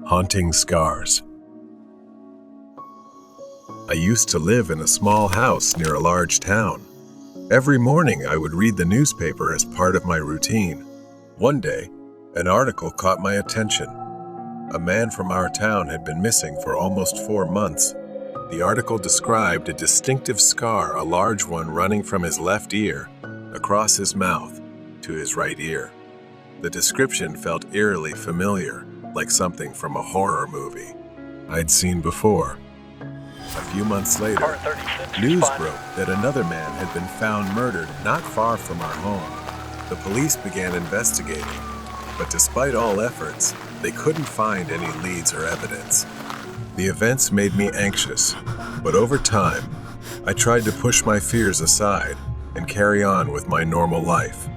Haunting scars. I used to live in a small house near a large town. Every morning I would read the newspaper as part of my routine. One day, an article caught my attention. A man from our town had been missing for almost 4 months. The article described a distinctive scar, a large one running from his left ear, across his mouth, to his right ear. The description felt eerily familiar, like something from a horror movie I'd seen before. A few months later, news broke that another man had been found murdered not far from our home. The police began investigating, but despite all efforts, they couldn't find any leads or evidence. The events made me anxious, but over time, I tried to push my fears aside and carry on with my normal life.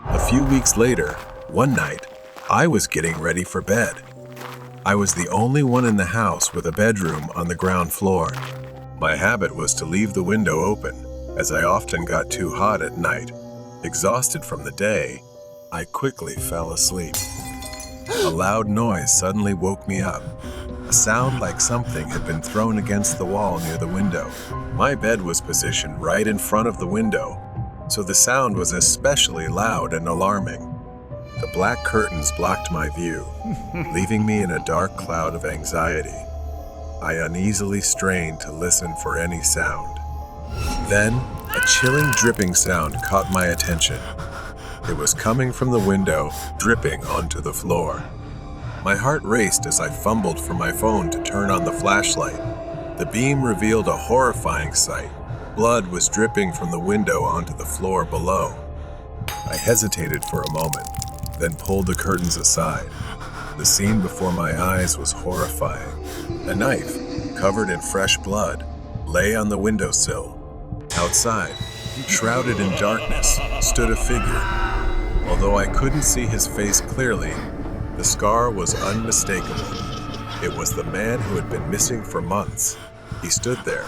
A few weeks later, one night, I was getting ready for bed. I was the only one in the house with a bedroom on the ground floor. My habit was to leave the window open, as I often got too hot at night. Exhausted from the day, I quickly fell asleep. A loud noise suddenly woke me up. A sound like something had been thrown against the wall near the window. My bed was positioned right in front of the window, so the sound was especially loud and alarming. The black curtains blocked my view, leaving me in a dark cloud of anxiety. I uneasily strained to listen for any sound. Then, a chilling dripping sound caught my attention. It was coming from the window, dripping onto the floor. My heart raced as I fumbled for my phone to turn on the flashlight. The beam revealed a horrifying sight. Blood was dripping from the window onto the floor below. I hesitated for a moment, then pulled the curtains aside. The scene before my eyes was horrifying. A knife, covered in fresh blood, lay on the windowsill. Outside, shrouded in darkness, stood a figure. Although I couldn't see his face clearly, the scar was unmistakable. It was the man who had been missing for months. He stood there,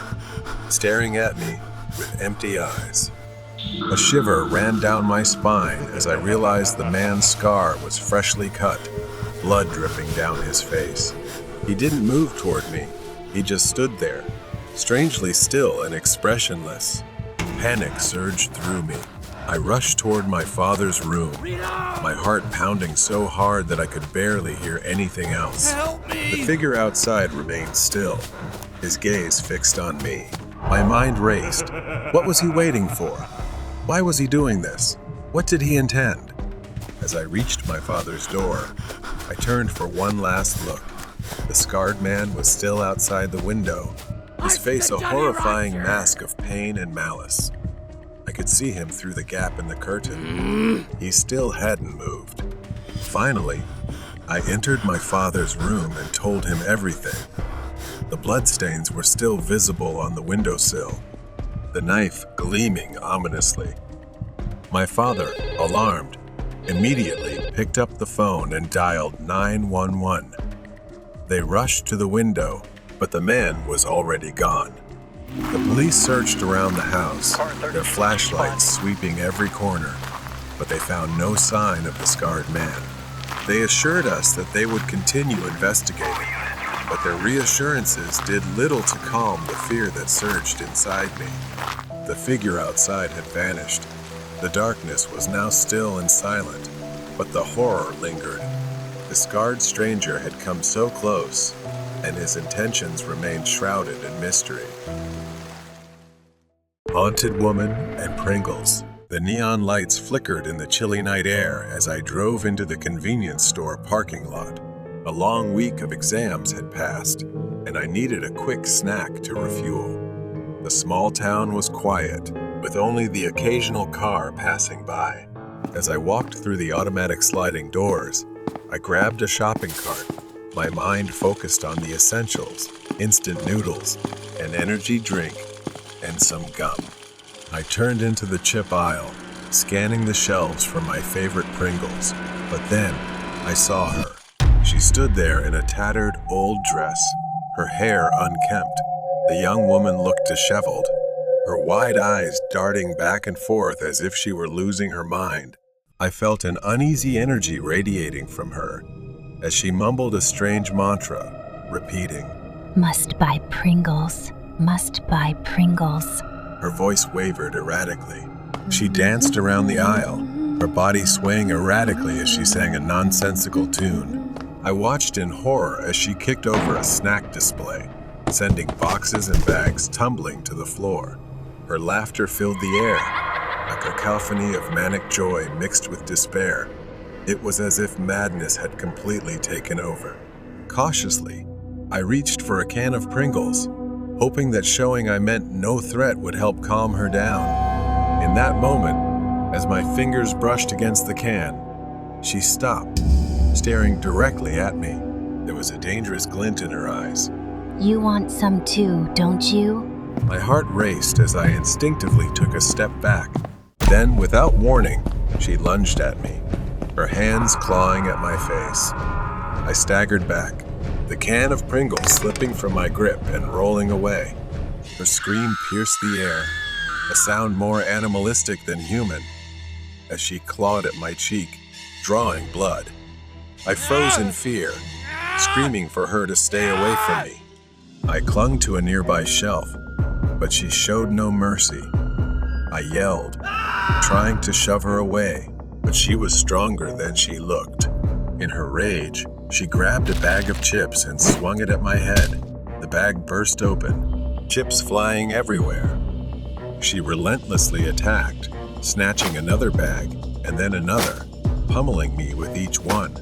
staring at me with empty eyes. A shiver ran down my spine as I realized the man's scar was freshly cut, blood dripping down his face. He didn't move toward me. He just stood there, strangely still and expressionless. Panic surged through me. I rushed toward my father's room, my heart pounding so hard that I could barely hear anything else. Help me! The figure outside remained still, his gaze fixed on me. My mind raced. What was he waiting for? Why was he doing this? What did he intend? As I reached my father's door, I turned for one last look. The scarred man was still outside the window, his face a horrifying mask of pain and malice. I could see him through the gap in the curtain. He still hadn't moved. Finally, I entered my father's room and told him everything. The bloodstains were still visible on the windowsill, the knife gleaming ominously. My father, alarmed, immediately picked up the phone and dialed 911. They rushed to the window, but the man was already gone. The police searched around the house, their flashlights sweeping every corner, but they found no sign of the scarred man. They assured us that they would continue investigating, but their reassurances did little to calm the fear that surged inside me. The figure outside had vanished. The darkness was now still and silent, but the horror lingered. The scarred stranger had come so close, and his intentions remained shrouded in mystery. Haunted Woman and Pringles. The neon lights flickered in the chilly night air as I drove into the convenience store parking lot. A long week of exams had passed, and I needed a quick snack to refuel. The small town was quiet, with only the occasional car passing by. As I walked through the automatic sliding doors, I grabbed a shopping cart. My mind focused on the essentials, instant noodles, an energy drink, and some gum. I turned into the chip aisle, scanning the shelves for my favorite Pringles. But then, I saw her. She stood there in a tattered old dress, her hair unkempt. The young woman looked disheveled, her wide eyes darting back and forth as if she were losing her mind. I felt an uneasy energy radiating from her, as she mumbled a strange mantra, repeating, "Must buy Pringles, must buy Pringles." Her voice wavered erratically. She danced around the aisle, her body swaying erratically as she sang a nonsensical tune. I watched in horror as she kicked over a snack display, sending boxes and bags tumbling to the floor. Her laughter filled the air, a cacophony of manic joy mixed with despair. It was as if madness had completely taken over. Cautiously, I reached for a can of Pringles, hoping that showing I meant no threat would help calm her down. In that moment, as my fingers brushed against the can, she stopped, staring directly at me. There was a dangerous glint in her eyes. "You want some too, don't you?" My heart raced as I instinctively took a step back. Then, without warning, she lunged at me, her hands clawing at my face. I staggered back, the can of Pringles slipping from my grip and rolling away. Her scream pierced the air, a sound more animalistic than human, as she clawed at my cheek, drawing blood. I froze in fear, screaming for her to stay away from me. I clung to a nearby shelf, but she showed no mercy. I yelled, trying to shove her away, but she was stronger than she looked. In her rage, she grabbed a bag of chips and swung it at my head. The bag burst open, chips flying everywhere. She relentlessly attacked, snatching another bag and then another, pummeling me with each one.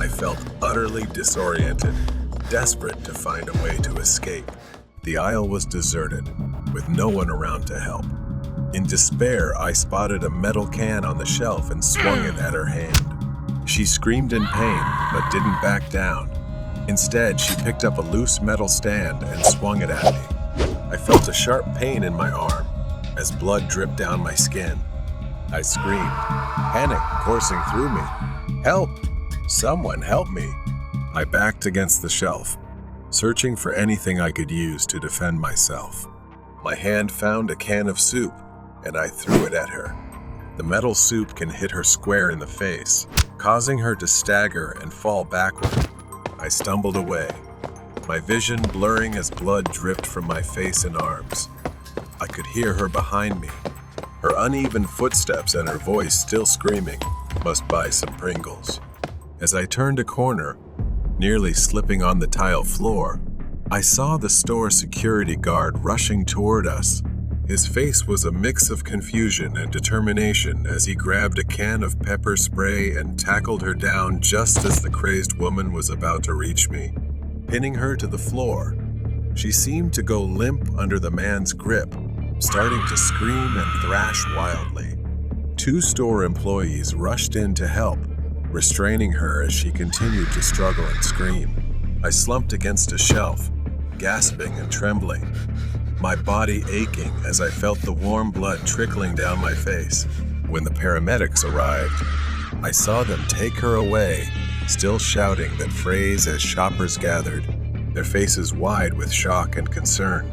I felt utterly disoriented, desperate to find a way to escape. The aisle was deserted, with no one around to help. In despair, I spotted a metal can on the shelf and swung it at her hand. She screamed in pain, but didn't back down. Instead, she picked up a loose metal stand and swung it at me. I felt a sharp pain in my arm as blood dripped down my skin. I screamed, panic coursing through me. "Help! Someone help me!" I backed against the shelf, searching for anything I could use to defend myself. My hand found a can of soup, and I threw it at her. The metal soup can hit her square in the face, causing her to stagger and fall backward. I stumbled away, my vision blurring as blood dripped from my face and arms. I could hear her behind me, her uneven footsteps and her voice still screaming, "Must buy some Pringles." As I turned a corner, nearly slipping on the tile floor, I saw the store security guard rushing toward us. His face was a mix of confusion and determination as he grabbed a can of pepper spray and tackled her down just as the crazed woman was about to reach me, pinning her to the floor. She seemed to go limp under the man's grip, starting to scream and thrash wildly. 2 store employees rushed in to help, restraining her as she continued to struggle and scream. I slumped against a shelf, gasping and trembling, my body aching as I felt the warm blood trickling down my face. When the paramedics arrived, I saw them take her away, still shouting that phrase as shoppers gathered, their faces wide with shock and concern.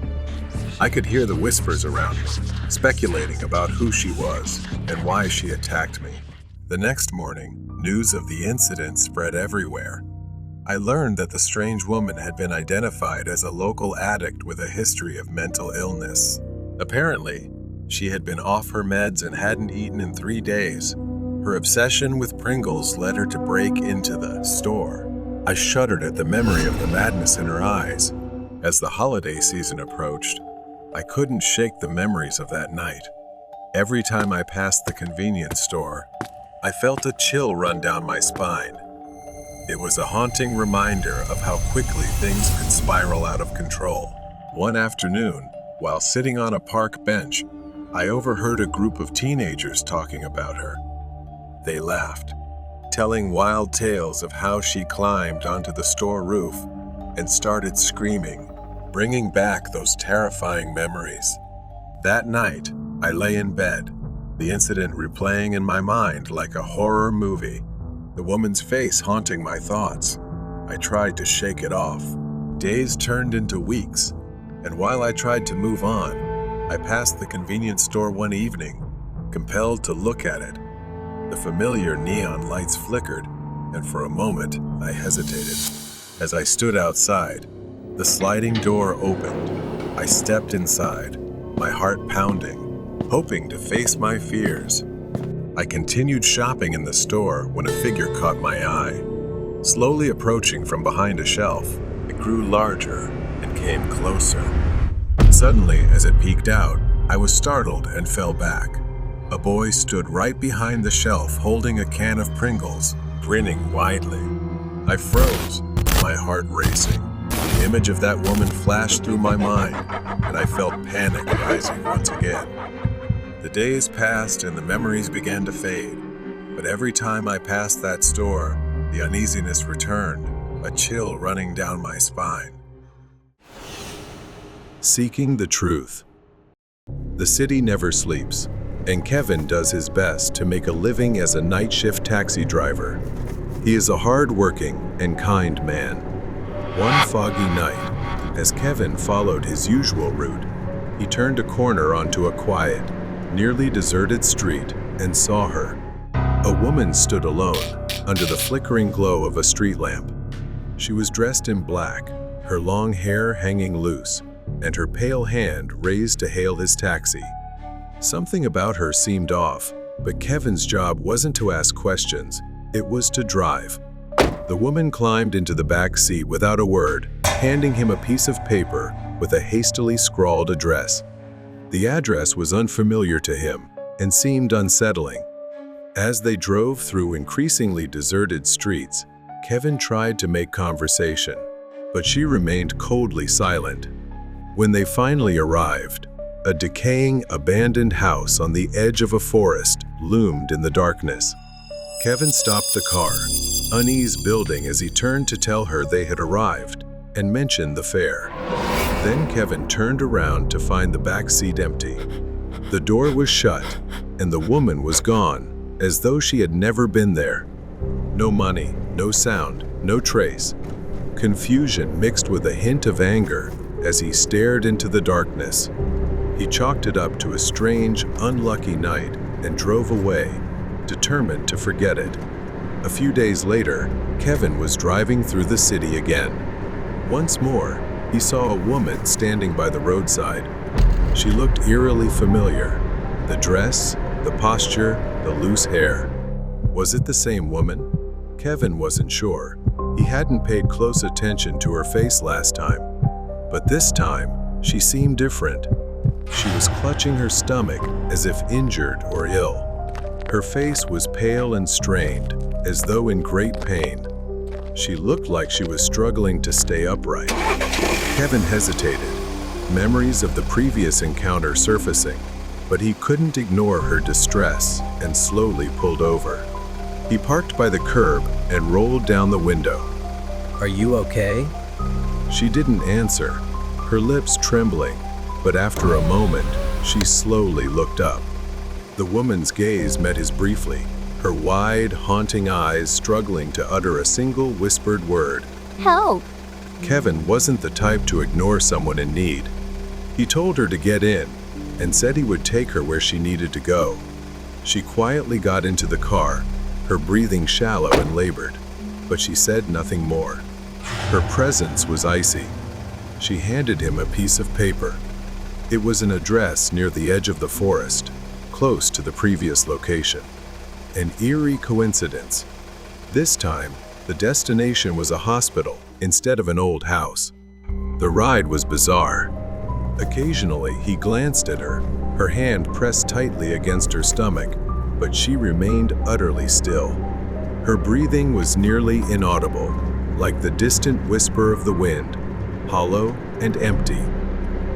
I could hear the whispers around me, speculating about who she was and why she attacked me. The next morning, news of the incident spread everywhere. I learned that the strange woman had been identified as a local addict with a history of mental illness. Apparently, she had been off her meds and hadn't eaten in 3 days. Her obsession with Pringles led her to break into the store. I shuddered at the memory of the madness in her eyes. As the holiday season approached, I couldn't shake the memories of that night. Every time I passed the convenience store, I felt a chill run down my spine. It was a haunting reminder of how quickly things could spiral out of control. One afternoon, while sitting on a park bench, I overheard a group of teenagers talking about her. They laughed, telling wild tales of how she climbed onto the store roof and started screaming, bringing back those terrifying memories. That night, I lay in bed, the incident replaying in my mind like a horror movie, the woman's face haunting my thoughts. I tried to shake it off. Days turned into weeks, and while I tried to move on, I passed the convenience store one evening, compelled to look at it. The familiar neon lights flickered, and for a moment I hesitated. As I stood outside, the sliding door opened. I stepped inside, my heart pounding, hoping to face my fears. I continued shopping in the store when a figure caught my eye. Slowly approaching from behind a shelf, it grew larger and came closer. Suddenly, as it peeked out, I was startled and fell back. A boy stood right behind the shelf holding a can of Pringles, grinning widely. I froze, my heart racing. The image of that woman flashed through my mind, and I felt panic rising once again. The days passed and the memories began to fade, but every time I passed that store, the uneasiness returned, a chill running down my spine. Seeking the truth. The city never sleeps, and Kevin does his best to make a living as a night shift taxi driver. He is a hard-working and kind man. One foggy night, as Kevin followed his usual route, he turned a corner onto a quiet, nearly deserted street and saw her. A woman stood alone under the flickering glow of a street lamp. She was dressed in black, her long hair hanging loose, and her pale hand raised to hail his taxi. Something about her seemed off, but Kevin's job wasn't to ask questions, it was to drive. The woman climbed into the back seat without a word, handing him a piece of paper with a hastily scrawled address. The address was unfamiliar to him and seemed unsettling. As they drove through increasingly deserted streets, Kevin tried to make conversation, but she remained coldly silent. When they finally arrived, a decaying, abandoned house on the edge of a forest loomed in the darkness. Kevin stopped the car, unease building as he turned to tell her they had arrived and mentioned the fare. Then Kevin turned around to find the back seat empty. The door was shut, and the woman was gone, as though she had never been there. No money, no sound, no trace. Confusion mixed with a hint of anger as he stared into the darkness. He chalked it up to a strange, unlucky night and drove away, determined to forget it. A few days later, Kevin was driving through the city again. Once more, he saw a woman standing by the roadside. She looked eerily familiar. The dress, the posture, the loose hair. Was it the same woman? Kevin wasn't sure. He hadn't paid close attention to her face last time. But this time, she seemed different. She was clutching her stomach as if injured or ill. Her face was pale and strained, as though in great pain. She looked like she was struggling to stay upright. Kevin hesitated, memories of the previous encounter surfacing, but he couldn't ignore her distress and slowly pulled over. He parked by the curb and rolled down the window. "Are you okay?" She didn't answer, her lips trembling, but after a moment, she slowly looked up. The woman's gaze met his briefly, her wide, haunting eyes struggling to utter a single whispered word. Help! Kevin wasn't the type to ignore someone in need. He told her to get in and said he would take her where she needed to go. She quietly got into the car, her breathing shallow and labored, but she said nothing more. Her presence was icy. She handed him a piece of paper. It was an address near the edge of the forest, close to the previous location. An eerie coincidence. This time, the destination was a hospital instead of an old house. The ride was bizarre. Occasionally, he glanced at her, her hand pressed tightly against her stomach, but she remained utterly still. Her breathing was nearly inaudible, like the distant whisper of the wind, hollow and empty.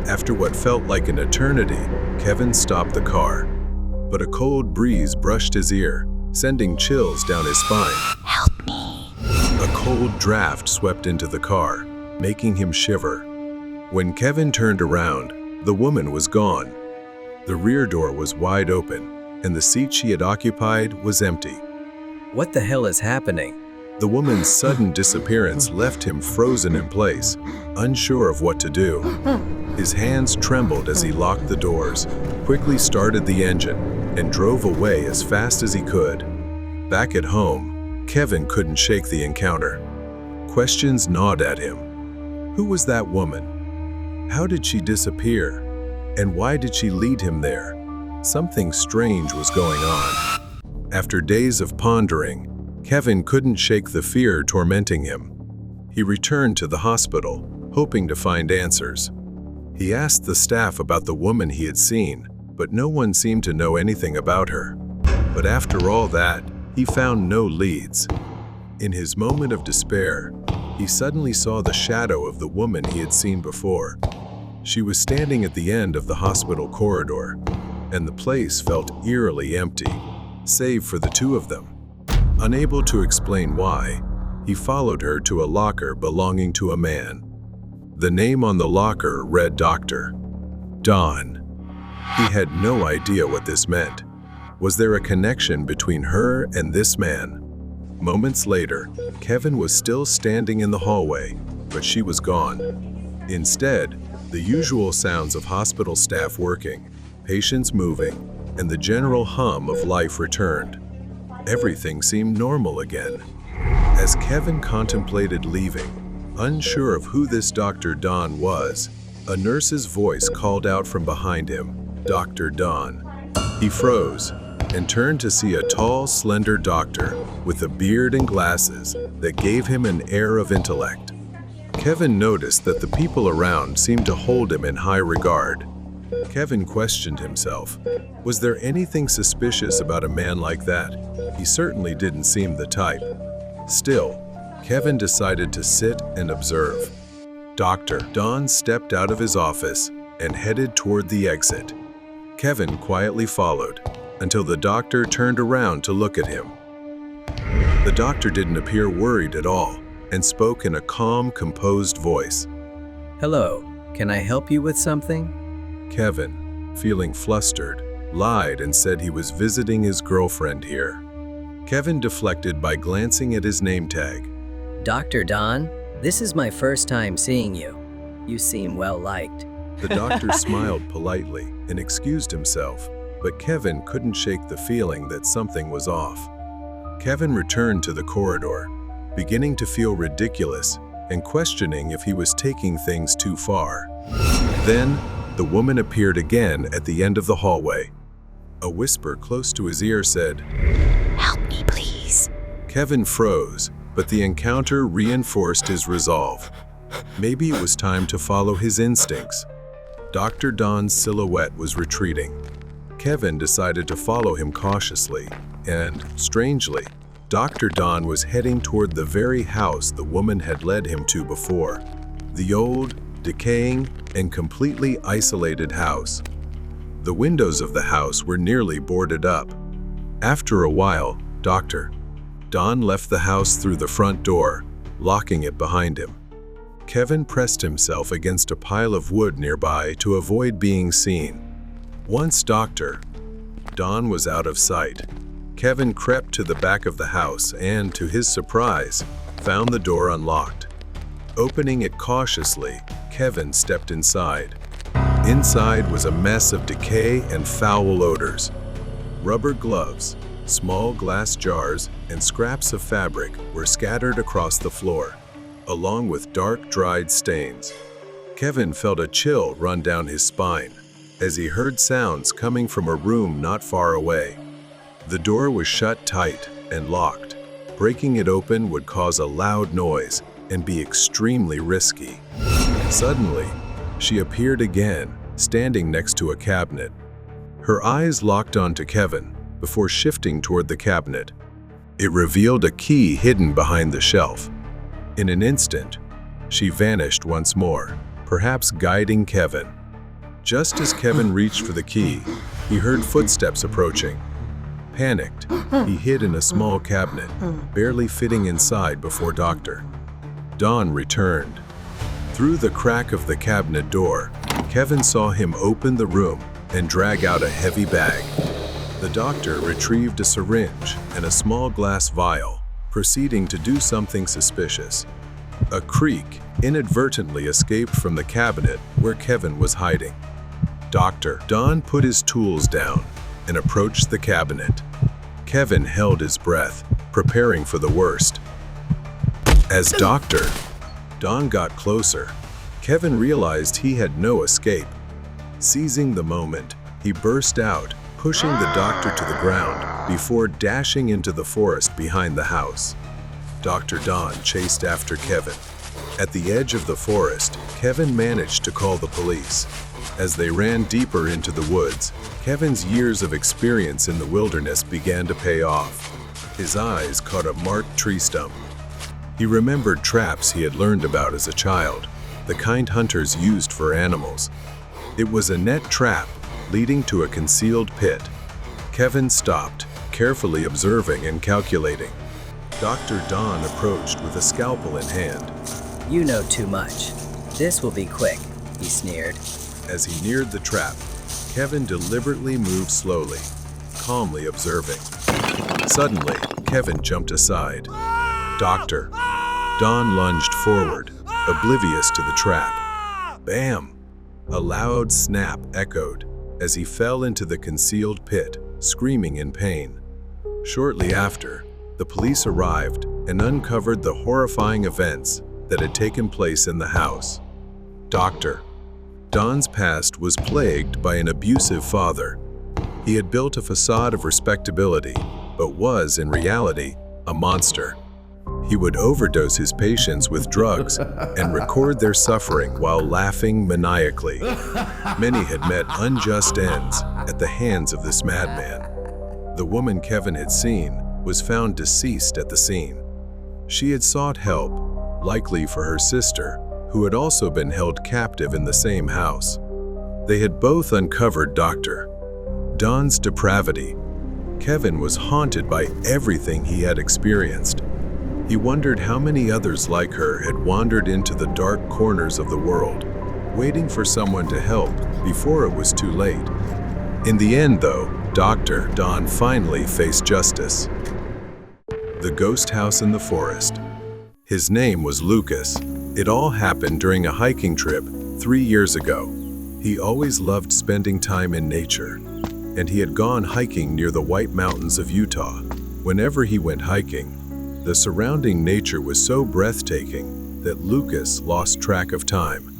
After what felt like an eternity, Kevin stopped the car, but a cold breeze brushed his ear, sending chills down his spine. Help me! A cold draft swept into the car, making him shiver. When Kevin turned around, the woman was gone. The rear door was wide open, and the seat she had occupied was empty. "What the hell is happening?" The woman's sudden disappearance left him frozen in place, unsure of what to do. His hands trembled as he locked the doors, quickly started the engine, and drove away as fast as he could. Back at home, Kevin couldn't shake the encounter. Questions gnawed at him. Who was that woman? How did she disappear? And why did she lead him there? Something strange was going on. After days of pondering, Kevin couldn't shake the fear tormenting him. He returned to the hospital, hoping to find answers. He asked the staff about the woman he had seen, but no one seemed to know anything about her. But after all that, he found no leads. In his moment of despair, he suddenly saw the shadow of the woman he had seen before. She was standing at the end of the hospital corridor, and the place felt eerily empty, save for the two of them. Unable to explain why, he followed her to a locker belonging to a man. The name on the locker read Dr. Don. He had no idea what this meant. Was there a connection between her and this man? Moments later, Kevin was still standing in the hallway, but she was gone. Instead, the usual sounds of hospital staff working, patients moving, and the general hum of life returned. Everything seemed normal again. As Kevin contemplated leaving, unsure of who this Dr. Don was, a nurse's voice called out from behind him, "Dr. Don." He froze and turned to see a tall, slender doctor with a beard and glasses that gave him an air of intellect. Kevin noticed that the people around seemed to hold him in high regard. Kevin questioned himself. Was there anything suspicious about a man like that? He certainly didn't seem the type. Still, Kevin decided to sit and observe. Dr. Don stepped out of his office and headed toward the exit. Kevin quietly followed until the doctor turned around to look at him. The doctor didn't appear worried at all and spoke in a calm, composed voice. Hello, can I help you with something? Kevin, feeling flustered, lied and said he was visiting his girlfriend here. Kevin deflected by glancing at his name tag. Dr. Don, this is my first time seeing you. You seem well liked. The doctor smiled politely and excused himself, but Kevin couldn't shake the feeling that something was off. Kevin returned to the corridor, beginning to feel ridiculous and questioning if he was taking things too far. Then, the woman appeared again at the end of the hallway. A whisper close to his ear said, Help me, please. Kevin froze, but the encounter reinforced his resolve. Maybe it was time to follow his instincts. Dr. Don's silhouette was retreating. Kevin decided to follow him cautiously, and, strangely, Dr. Don was heading toward the very house the woman had led him to before. The old, decaying, and completely isolated house. The windows of the house were nearly boarded up. After a while, Dr. Don left the house through the front door, locking it behind him. Kevin pressed himself against a pile of wood nearby to avoid being seen. Once Dr. Don was out of sight, Kevin crept to the back of the house and, to his surprise, found the door unlocked. Opening it cautiously, Kevin stepped inside. Inside was a mess of decay and foul odors. Rubber gloves, small glass jars, and scraps of fabric were scattered across the floor, along with dark, dried stains. Kevin felt a chill run down his spine as he heard sounds coming from a room not far away. The door was shut tight and locked. Breaking it open would cause a loud noise and be extremely risky. Suddenly, she appeared again, standing next to a cabinet. Her eyes locked onto Kevin before shifting toward the cabinet. It revealed a key hidden behind the shelf. In an instant, she vanished once more, perhaps guiding Kevin. Just as Kevin reached for the key, he heard footsteps approaching. Panicked, he hid in a small cabinet, barely fitting inside before Dr. Don returned. Through the crack of the cabinet door, Kevin saw him open the room and drag out a heavy bag. The doctor retrieved a syringe and a small glass vial, proceeding to do something suspicious. A creak inadvertently escaped from the cabinet where Kevin was hiding. Dr. Don put his tools down and approached the cabinet. Kevin held his breath, preparing for the worst. As Dr. Don got closer, Kevin realized he had no escape. Seizing the moment, he burst out, pushing the doctor to the ground before dashing into the forest behind the house. Dr. Don chased after Kevin. At the edge of the forest, Kevin managed to call the police. As they ran deeper into the woods, Kevin's years of experience in the wilderness began to pay off. His eyes caught a marked tree stump. He remembered traps he had learned about as a child, the kind hunters used for animals. It was a net trap leading to a concealed pit. Kevin stopped, carefully observing and calculating. Dr. Don approached with a scalpel in hand. You know too much. This will be quick, he sneered. As he neared the trap, Kevin deliberately moved slowly, calmly observing. Suddenly, Kevin jumped aside. Doctor. Don lunged forward, oblivious to the trap. Bam! A loud snap echoed as he fell into the concealed pit, screaming in pain. Shortly after, the police arrived and uncovered the horrifying events that had taken place in the house. Dr. Don's past was plagued by an abusive father. He had built a facade of respectability, but was, in reality, a monster. He would overdose his patients with drugs and record their suffering while laughing maniacally. Many had met unjust ends at the hands of this madman. The woman Kevin had seen was found deceased at the scene. She had sought help, likely for her sister, who had also been held captive in the same house. They had both uncovered Dr. Don's depravity. Kevin was haunted by everything he had experienced. He wondered how many others like her had wandered into the dark corners of the world, waiting for someone to help before it was too late. In the end, though, Dr. Don finally faced justice. The ghost house in the forest. His name was Lucas. It all happened during a hiking trip 3 years ago. He always loved spending time in nature, and he had gone hiking near the White Mountains of Utah. Whenever he went hiking, the surrounding nature was so breathtaking that Lucas lost track of time.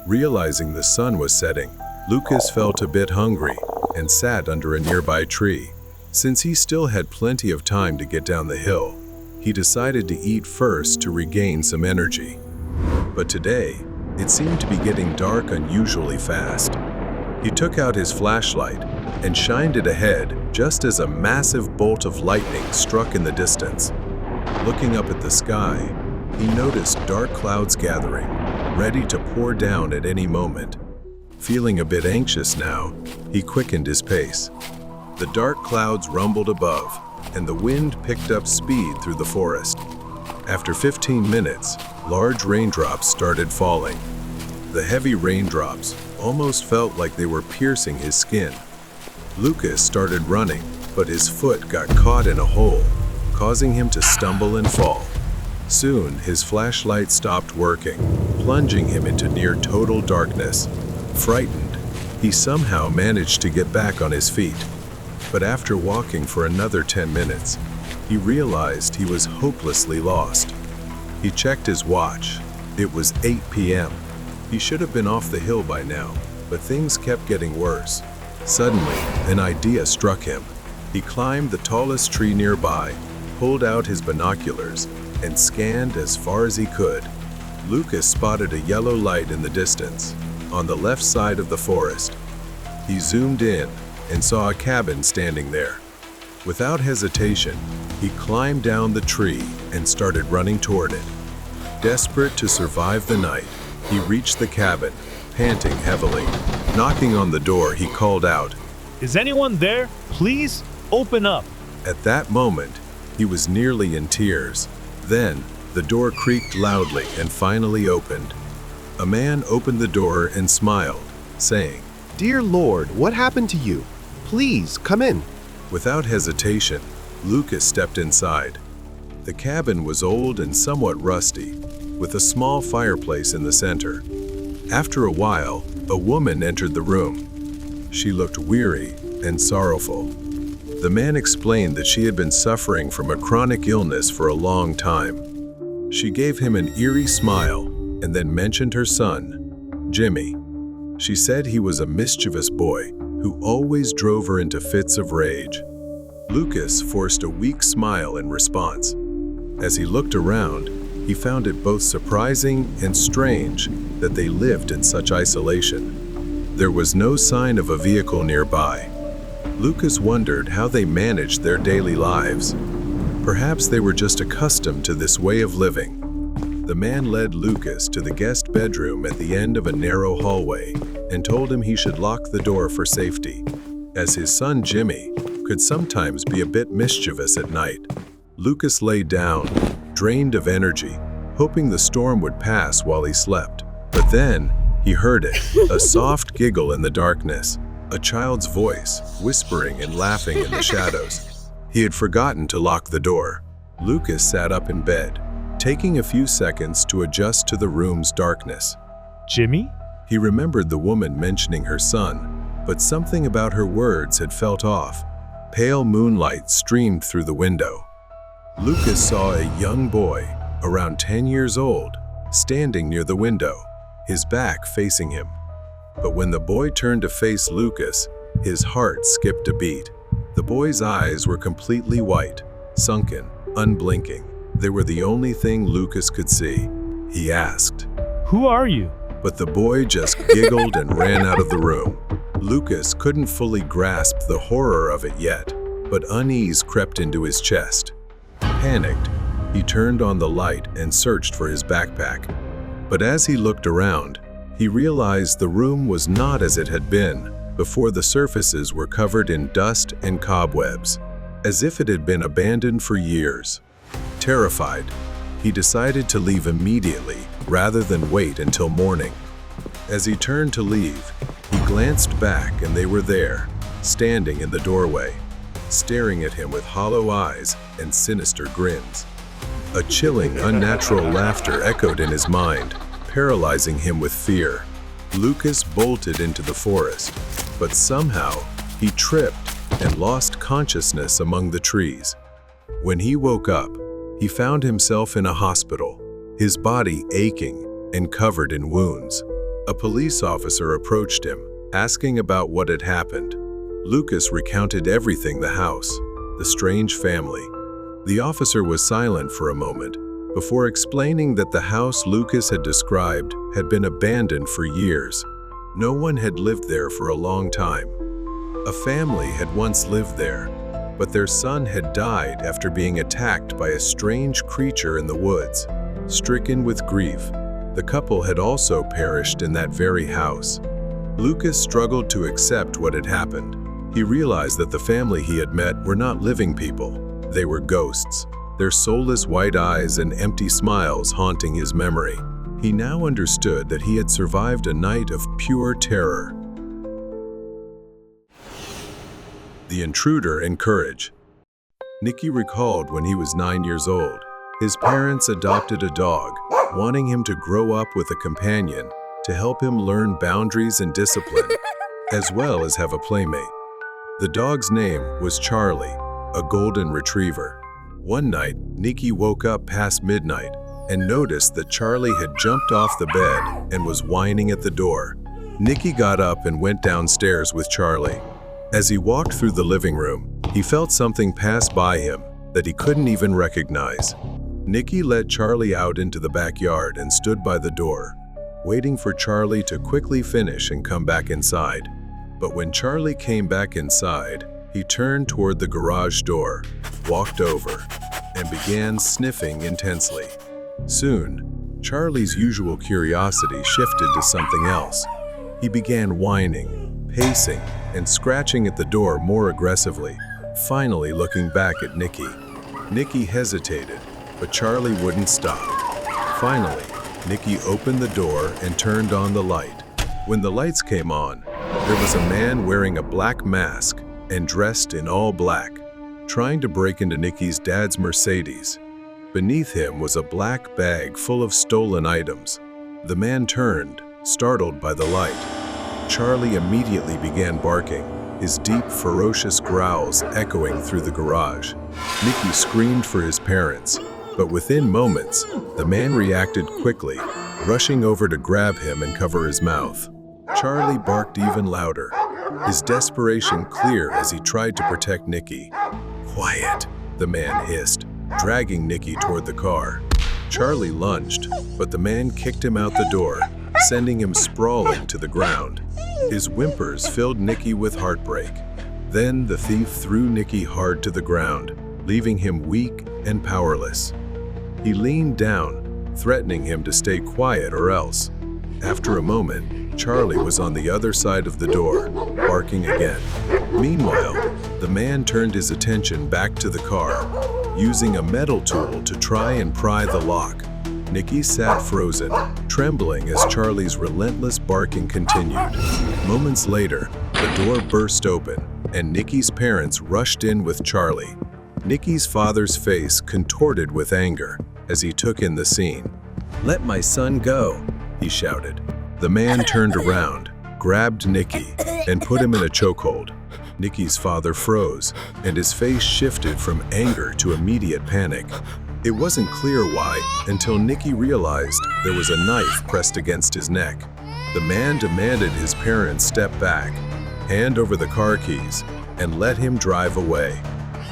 Realizing the sun was setting, Lucas felt a bit hungry and sat under a nearby tree. Since he still had plenty of time to get down the hill, he decided to eat first to regain some energy. But today, it seemed to be getting dark unusually fast. He took out his flashlight and shined it ahead just as a massive bolt of lightning struck in the distance. Looking up at the sky, he noticed dark clouds gathering, ready to pour down at any moment. Feeling a bit anxious now, he quickened his pace. The dark clouds rumbled above, and the wind picked up speed through the forest. After 15 minutes, large raindrops started falling. The heavy raindrops almost felt like they were piercing his skin. Lucas started running, but his foot got caught in a hole, causing him to stumble and fall. Soon, his flashlight stopped working, plunging him into near total darkness. Frightened, he somehow managed to get back on his feet. But after walking for another 10 minutes, he realized he was hopelessly lost. He checked his watch. It was 8 p.m. He should have been off the hill by now, but things kept getting worse. Suddenly, an idea struck him. He climbed the tallest tree nearby, pulled out his binoculars, and scanned as far as he could. Lucas spotted a yellow light in the distance, on the left side of the forest. He zoomed in and saw a cabin standing there. Without hesitation, he climbed down the tree and started running toward it. Desperate to survive the night, he reached the cabin, panting heavily. Knocking on the door, he called out, "Is anyone there? Please, open up." At that moment, he was nearly in tears. Then, the door creaked loudly and finally opened. A man opened the door and smiled, saying, "Dear Lord, what happened to you? Please, come in." Without hesitation, Lucas stepped inside. The cabin was old and somewhat rusty, with a small fireplace in the center. After a while, a woman entered the room. She looked weary and sorrowful. The man explained that she had been suffering from a chronic illness for a long time. She gave him an eerie smile and then mentioned her son, Jimmy. She said he was a mischievous boy who always drove her into fits of rage. Lucas forced a weak smile in response. As he looked around, he found it both surprising and strange that they lived in such isolation. There was no sign of a vehicle nearby. Lucas wondered how they managed their daily lives. Perhaps they were just accustomed to this way of living. The man led Lucas to the guest bedroom at the end of a narrow hallway and told him he should lock the door for safety, as his son Jimmy could sometimes be a bit mischievous at night. Lucas lay down, drained of energy, hoping the storm would pass while he slept. But then he heard it, a soft giggle in the darkness. A child's voice, whispering and laughing in the shadows. He had forgotten to lock the door. Lucas sat up in bed, taking a few seconds to adjust to the room's darkness. Jimmy? He remembered the woman mentioning her son, but something about her words had felt off. Pale moonlight streamed through the window. Lucas saw a young boy, around 10 years old, standing near the window, his back facing him. But when the boy turned to face Lucas, his heart skipped a beat. The boy's eyes were completely white, sunken, unblinking. They were the only thing Lucas could see. He asked, Who are you? but the boy just giggled and ran out of the room. Lucas couldn't fully grasp the horror of it yet, but unease crept into his chest. Panicked, he turned on the light and searched for his backpack. But as he looked around, he realized the room was not as it had been before. The surfaces were covered in dust and cobwebs, as if it had been abandoned for years. Terrified, he decided to leave immediately rather than wait until morning. As he turned to leave, he glanced back and they were there, standing in the doorway, staring at him with hollow eyes and sinister grins. A chilling, unnatural laughter echoed in his mind, paralyzing him with fear. Lucas bolted into the forest, but somehow he tripped and lost consciousness among the trees. When he woke up, he found himself in a hospital, his body aching and covered in wounds. A police officer approached him, asking about what had happened. Lucas recounted everything: the house, the strange family. The officer was silent for a moment before explaining that the house Lucas had described had been abandoned for years. No one had lived there for a long time. A family had once lived there, but their son had died after being attacked by a strange creature in the woods. Stricken with grief, the couple had also perished in that very house. Lucas struggled to accept what had happened. He realized that the family he had met were not living people. They were ghosts, their soulless white eyes and empty smiles haunting his memory. He now understood that he had survived a night of pure terror. The intruder and courage. Nicky recalled when he was 9 years old. His parents adopted a dog, wanting him to grow up with a companion to help him learn boundaries and discipline, as well as have a playmate. The dog's name was Charlie, a golden retriever. One night, Nicky woke up past midnight and noticed that Charlie had jumped off the bed and was whining at the door. Nicky got up and went downstairs with Charlie. As he walked through the living room, he felt something pass by him that he couldn't even recognize. Nicky led Charlie out into the backyard and stood by the door, waiting for Charlie to quickly finish and come back inside. But when Charlie came back inside, he turned toward the garage door, walked over, and began sniffing intensely. Soon, Charlie's usual curiosity shifted to something else. He began whining, pacing, and scratching at the door more aggressively, finally looking back at Nicky. Nicky hesitated, but Charlie wouldn't stop. Finally, Nicky opened the door and turned on the light. When the lights came on, there was a man wearing a black mask and dressed in all black, trying to break into Nicky's dad's Mercedes. Beneath him was a black bag full of stolen items. The man turned, startled by the light. Charlie immediately began barking, his deep, ferocious growls echoing through the garage. Nicky screamed for his parents, but within moments, the man reacted quickly, rushing over to grab him and cover his mouth. Charlie barked even louder, his desperation clear as he tried to protect Nicky. "Quiet," the man hissed, dragging Nicky toward the car. Charlie lunged, but the man kicked him out the door, sending him sprawling to the ground. His whimpers filled Nicky with heartbreak. Then the thief threw Nicky hard to the ground, leaving him weak and powerless. He leaned down, threatening him to stay quiet or else. After a moment, Charlie was on the other side of the door, barking again. Meanwhile, the man turned his attention back to the car, using a metal tool to try and pry the lock. Nicky sat frozen, trembling as Charlie's relentless barking continued. Moments later, the door burst open, and Nicky's parents rushed in with Charlie. Nicky's father's face contorted with anger as he took in the scene. "Let my son go," he shouted. The man turned around, grabbed Nicky, and put him in a chokehold. Nicky's father froze, and his face shifted from anger to immediate panic. It wasn't clear why until Nicky realized there was a knife pressed against his neck. The man demanded his parents step back, hand over the car keys, and let him drive away,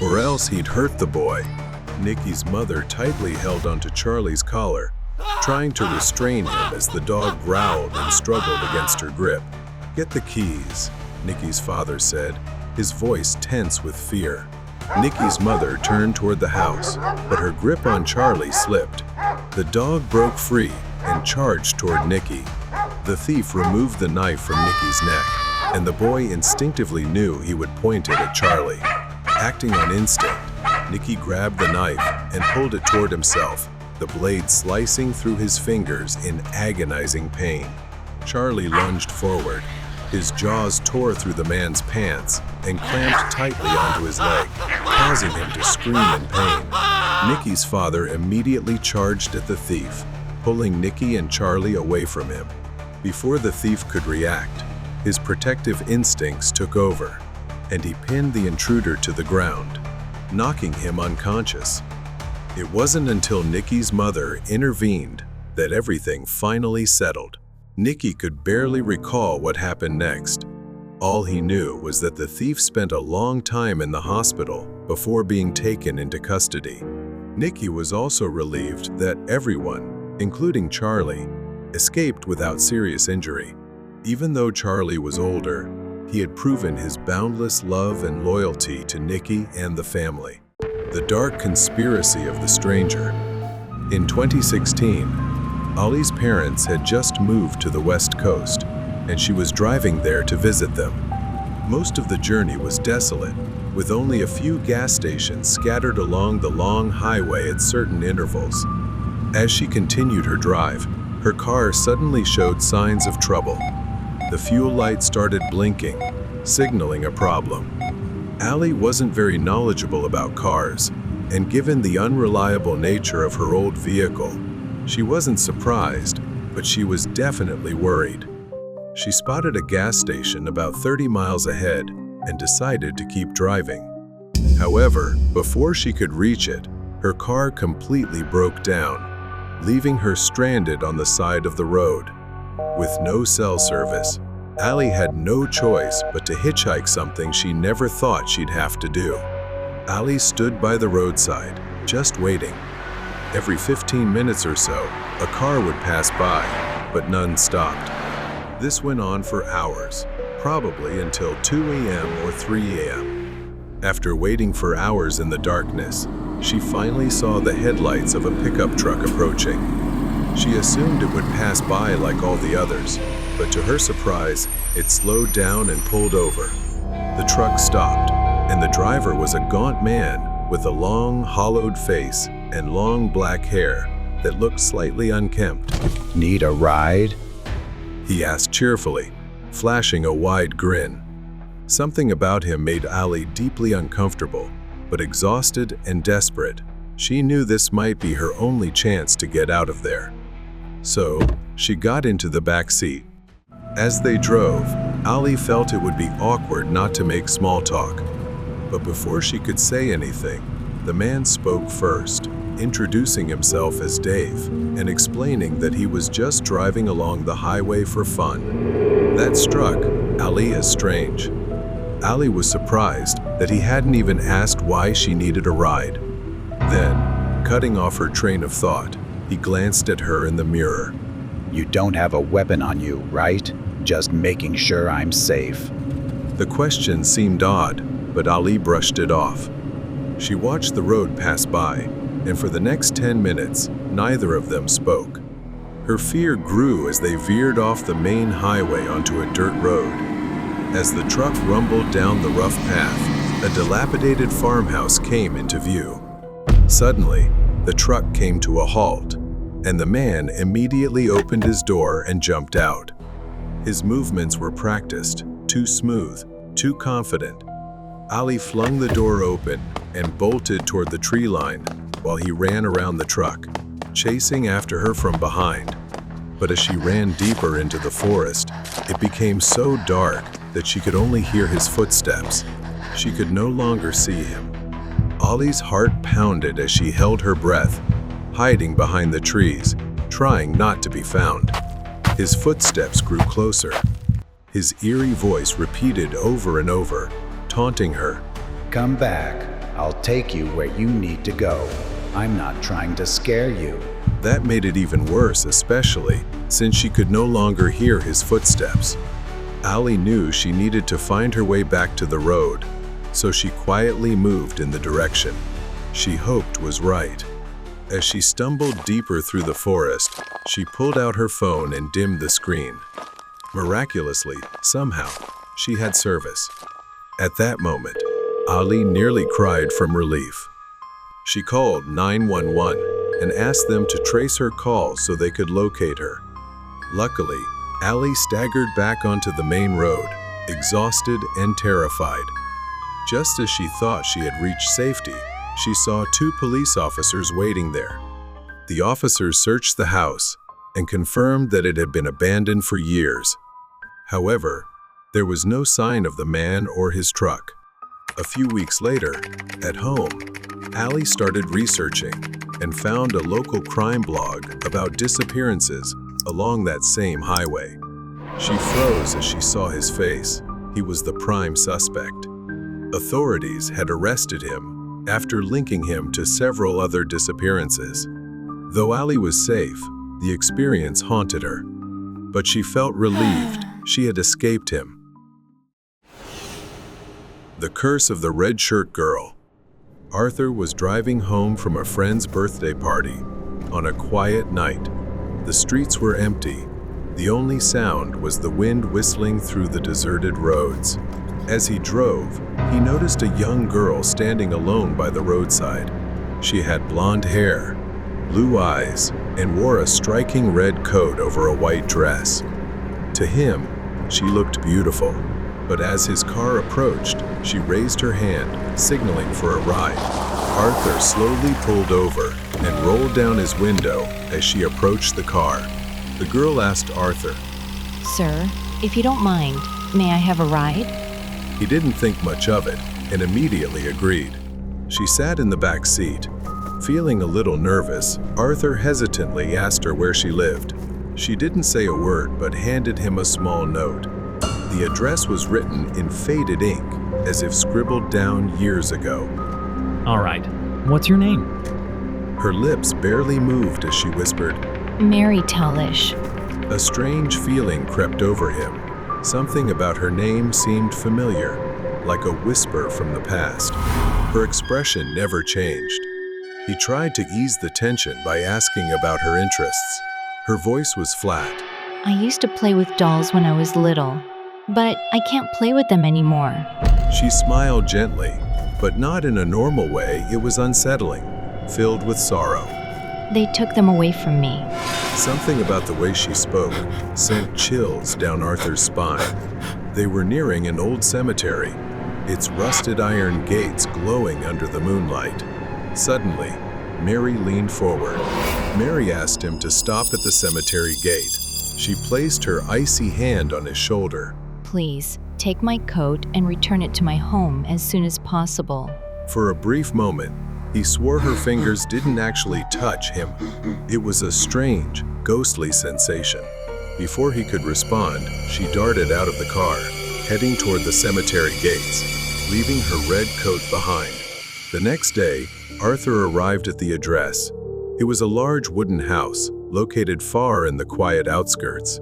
or else he'd hurt the boy. Nicky's mother tightly held onto Charlie's collar, trying to restrain him as the dog growled and struggled against her grip. "Get the keys," Nicky's father said, his voice tense with fear. Nicky's mother turned toward the house, but her grip on Charlie slipped. The dog broke free and charged toward Nicky. The thief removed the knife from Nicky's neck, and the boy instinctively knew he would point it at Charlie. Acting on instinct, Nicky grabbed the knife and pulled it toward himself, the blade slicing through his fingers in agonizing pain. Charlie lunged forward. His jaws tore through the man's pants and clamped tightly onto his leg, causing him to scream in pain. Nicky's father immediately charged at the thief, pulling Nicky and Charlie away from him. Before the thief could react, his protective instincts took over, and he pinned the intruder to the ground, knocking him unconscious. It wasn't until Nicky's mother intervened that everything finally settled. Nicky could barely recall what happened next. All he knew was that the thief spent a long time in the hospital before being taken into custody. Nicky was also relieved that everyone, including Charlie, escaped without serious injury. Even though Charlie was older, he had proven his boundless love and loyalty to Nicky and the family. The dark conspiracy of the stranger. In 2016, Ollie's parents had just moved to the West Coast, and she was driving there to visit them. Most of the journey was desolate, with only a few gas stations scattered along the long highway at certain intervals. As she continued her drive, her car suddenly showed signs of trouble. The fuel light started blinking, signaling a problem. Allie wasn't very knowledgeable about cars, and given the unreliable nature of her old vehicle, she wasn't surprised, but she was definitely worried. She spotted a gas station about 30 miles ahead and decided to keep driving. However, before she could reach it, her car completely broke down, leaving her stranded on the side of the road. With no cell service, Allie had no choice but to hitchhike, something she never thought she'd have to do. Allie stood by the roadside, just waiting. Every 15 minutes or so, a car would pass by, but none stopped. This went on for hours, probably until 2 a.m. or 3 a.m. After waiting for hours in the darkness, she finally saw the headlights of a pickup truck approaching. She assumed it would pass by like all the others, but to her surprise, it slowed down and pulled over. The truck stopped, and the driver was a gaunt man with a long, hollowed face and long black hair that looked slightly unkempt. "Need a ride?" he asked cheerfully, flashing a wide grin. Something about him made Allie deeply uncomfortable, but exhausted and desperate. She knew this might be her only chance to get out of there. So, she got into the back seat. As they drove, Ali felt it would be awkward not to make small talk. But before she could say anything, the man spoke first, introducing himself as Dave and explaining that he was just driving along the highway for fun. That struck Ali as strange. Ali was surprised that he hadn't even asked why she needed a ride. Then, cutting off her train of thought, he glanced at her in the mirror. You don't have a weapon on you, right? Just making sure I'm safe. The question seemed odd, but Ali brushed it off. She watched the road pass by, and for the next 10 minutes, neither of them spoke. Her fear grew as they veered off the main highway onto a dirt road. As the truck rumbled down the rough path, a dilapidated farmhouse came into view. Suddenly, the truck came to a halt, and the man immediately opened his door and jumped out. His movements were practiced, too smooth, too confident. Ali flung the door open and bolted toward the tree line while he ran around the truck, chasing after her from behind. But as she ran deeper into the forest, it became so dark that she could only hear his footsteps. She could no longer see him. Ali's heart pounded as she held her breath, hiding behind the trees, trying not to be found. His footsteps grew closer. His eerie voice repeated over and over, taunting her. Come back. I'll take you where you need to go. I'm not trying to scare you. That made it even worse, especially since she could no longer hear his footsteps. Ali knew she needed to find her way back to the road, so she quietly moved in the direction she hoped was right. As she stumbled deeper through the forest, she pulled out her phone and dimmed the screen. Miraculously, somehow, she had service. At that moment, Ali nearly cried from relief. She called 911 and asked them to trace her call so they could locate her. Luckily, Ali staggered back onto the main road, exhausted and terrified. Just as she thought she had reached safety, she saw 2 police officers waiting there. The officers searched the house and confirmed that it had been abandoned for years. However, there was no sign of the man or his truck. A few weeks later, at home, Ali started researching and found a local crime blog about disappearances along that same highway. She froze as she saw his face. He was the prime suspect. Authorities had arrested him after linking him to several other disappearances. Though Ali was safe, the experience haunted her, but she felt relieved she had escaped him. The Curse of the Red Shirt Girl. Arthur was driving home from a friend's birthday party on a quiet night. The streets were empty. The only sound was the wind whistling through the deserted roads. As he drove, he noticed a young girl standing alone by the roadside. She had blonde hair, blue eyes, and wore a striking red coat over a white dress. To him, she looked beautiful, but as his car approached, she raised her hand, signaling for a ride. Arthur slowly pulled over and rolled down his window as she approached the car. The girl asked Arthur, Sir, if you don't mind, may I have a ride? He didn't think much of it and immediately agreed. She sat in the back seat. Feeling a little nervous, Arthur hesitantly asked her where she lived. She didn't say a word but handed him a small note. The address was written in faded ink, as if scribbled down years ago. All right, what's your name? Her lips barely moved as she whispered. Mary Tellish. A strange feeling crept over him. Something about her name seemed familiar, like a whisper from the past. Her expression never changed. He tried to ease the tension by asking about her interests. Her voice was flat. I used to play with dolls when I was little, but I can't play with them anymore. She smiled gently, but not in a normal way. It was unsettling, filled with sorrow. They took them away from me. Something about the way she spoke sent chills down Arthur's spine. They were nearing an old cemetery, its rusted iron gates glowing under the moonlight. Suddenly, Mary leaned forward. Mary asked him to stop at the cemetery gate. She placed her icy hand on his shoulder. please, take my coat and return it to my home as soon as possible." For a brief moment, he swore her fingers didn't actually touch him. It was a strange, ghostly sensation. Before he could respond, she darted out of the car, heading toward the cemetery gates, leaving her red coat behind. The next day, Arthur arrived at the address. It was a large wooden house, located far in the quiet outskirts.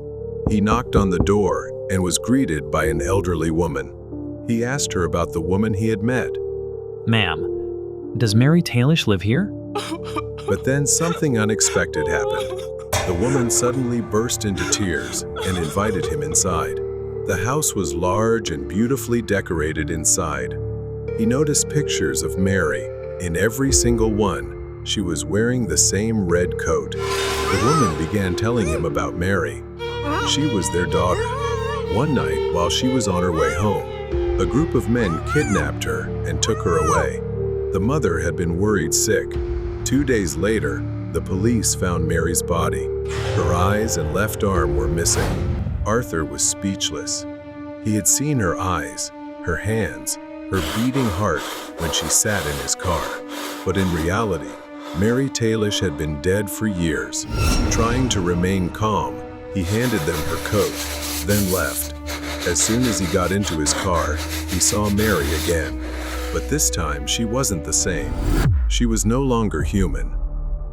He knocked on the door and was greeted by an elderly woman. He asked her about the woman he had met. "Ma'am, does Mary Tailish live here?" But then something unexpected happened. The woman suddenly burst into tears and invited him inside. The house was large and beautifully decorated inside. He noticed pictures of Mary. In every single one, she was wearing the same red coat. The woman began telling him about Mary. She was their daughter. One night, while she was on her way home, a group of men kidnapped her and took her away. The mother had been worried sick. 2 days later, the police found Mary's body. Her eyes and left arm were missing. Arthur was speechless. He had seen her eyes, her hands, her beating heart when she sat in his car. But in reality, Mary Tailish had been dead for years. Trying to remain calm, he handed them her coat, then left. As soon as he got into his car, he saw Mary again. But this time, she wasn't the same. She was no longer human.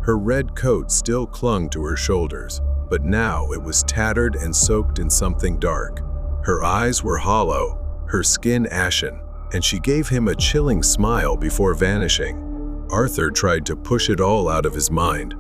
Her red coat still clung to her shoulders, but now it was tattered and soaked in something dark. Her eyes were hollow, her skin ashen, and she gave him a chilling smile before vanishing. Arthur tried to push it all out of his mind,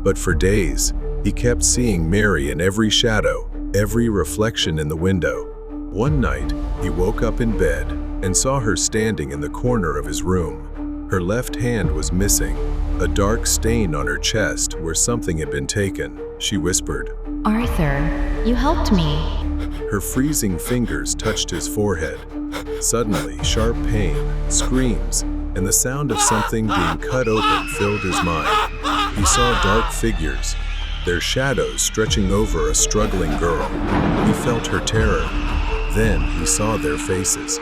but for days, he kept seeing Mary in every shadow, every reflection in the window. One night, he woke up in bed and saw her standing in the corner of his room. Her left hand was missing, a dark stain on her chest where something had been taken. She whispered, "Arthur, you helped me." Her freezing fingers touched his forehead. Suddenly, sharp pain, screams, and the sound of something being cut open filled his mind. He saw dark figures, their shadows stretching over a struggling girl. He felt her terror. Then he saw their faces,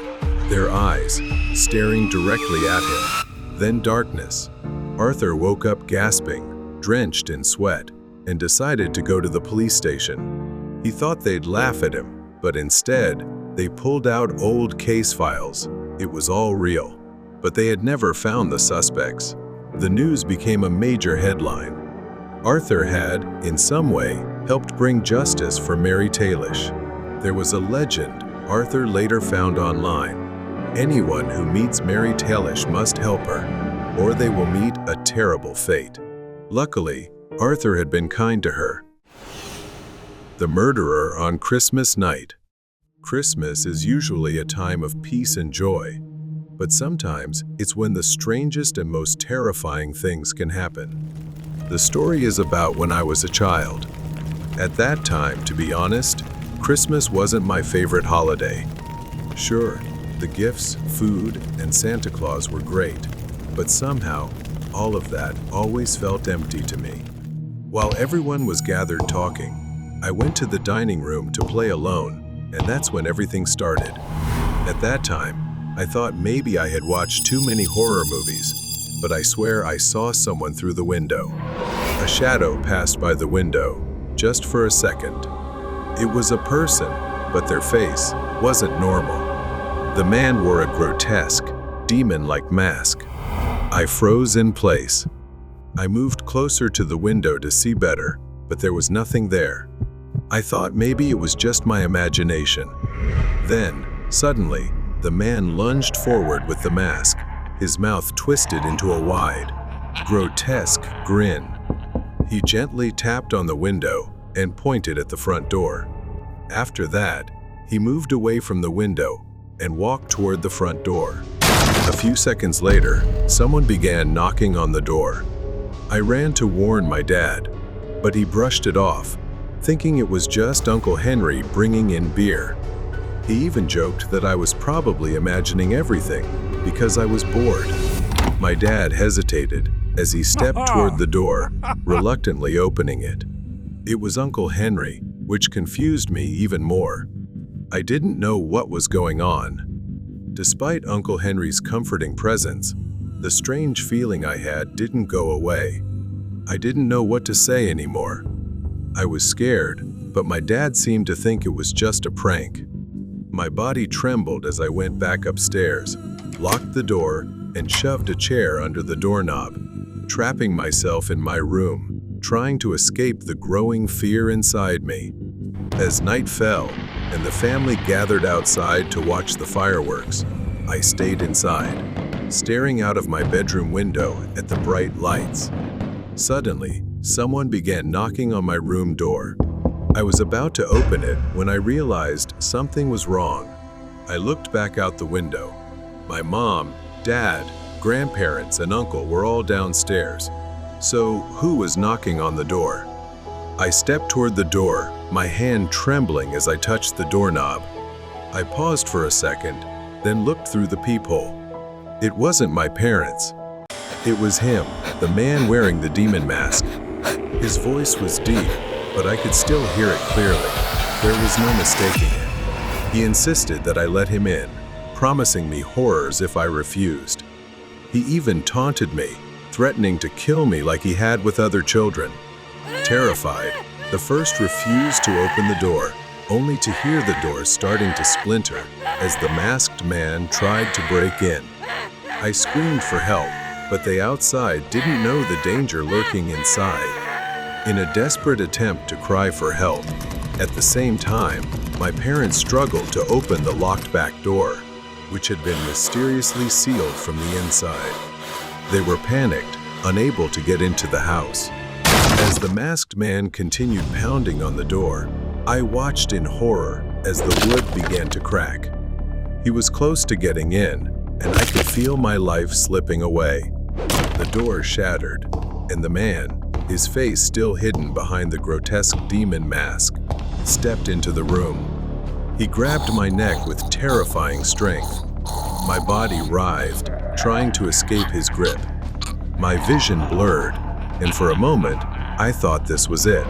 their eyes staring directly at him. Then darkness. Arthur woke up gasping, drenched in sweat, and decided to go to the police station. He thought they'd laugh at him, but instead, they pulled out old case files. It was all real, but they had never found the suspects. The news became a major headline. Arthur had, in some way, helped bring justice for Mary Tailish. There was a legend Arthur later found online. Anyone who meets Mary Tailish must help her, or they will meet a terrible fate. Luckily, Arthur had been kind to her. The murderer on Christmas night. Christmas is usually a time of peace and joy, but sometimes it's when the strangest and most terrifying things can happen. The story is about when I was a child. At that time, to be honest, Christmas wasn't my favorite holiday. Sure, the gifts, food, and Santa Claus were great, but somehow, all of that always felt empty to me. While everyone was gathered talking, I went to the dining room to play alone, and that's when everything started. At that time, I thought maybe I had watched too many horror movies, but I swear I saw someone through the window. A shadow passed by the window, just for a second. It was a person, but their face wasn't normal. The man wore a grotesque, demon-like mask. I froze in place. I moved closer to the window to see better, but there was nothing there. I thought maybe it was just my imagination. Then, suddenly, the man lunged forward with the mask, his mouth twisted into a wide, grotesque grin. He gently tapped on the window and pointed at the front door. After that, he moved away from the window and walked toward the front door. A few seconds later, someone began knocking on the door. I ran to warn my dad, but he brushed it off, thinking it was just Uncle Henry bringing in beer. He even joked that I was probably imagining everything because I was bored. My dad hesitated as he stepped toward the door, reluctantly opening it. It was Uncle Henry, which confused me even more. I didn't know what was going on. Despite Uncle Henry's comforting presence, the strange feeling I had didn't go away. I didn't know what to say anymore. I was scared, but my dad seemed to think it was just a prank. My body trembled as I went back upstairs, locked the door, and shoved a chair under the doorknob, trapping myself in my room, trying to escape the growing fear inside me. As night fell and the family gathered outside to watch the fireworks, I stayed inside, staring out of my bedroom window at the bright lights. Suddenly, someone began knocking on my room door. I was about to open it when I realized something was wrong. I looked back out the window. My mom, dad, grandparents, and uncle were all downstairs. So, who was knocking on the door? I stepped toward the door, my hand trembling as I touched the doorknob. I paused for a second, then looked through the peephole. It wasn't my parents. It was him, the man wearing the demon mask. His voice was deep, but I could still hear it clearly. There was no mistaking it. He insisted that I let him in, promising me horrors if I refused. He even taunted me, threatening to kill me like he had with other children. Terrified, the first refused to open the door, only to hear the door starting to splinter as the masked man tried to break in. I screamed for help, but they outside didn't know the danger lurking inside. In a desperate attempt to cry for help, at the same time, my parents struggled to open the locked back door, which had been mysteriously sealed from the inside. They were panicked, unable to get into the house. As the masked man continued pounding on the door, I watched in horror as the wood began to crack. He was close to getting in, and I could feel my life slipping away. The door shattered, and the man, his face still hidden behind the grotesque demon mask, stepped into the room. He grabbed my neck with terrifying strength. My body writhed, trying to escape his grip. My vision blurred, and for a moment, I thought this was it.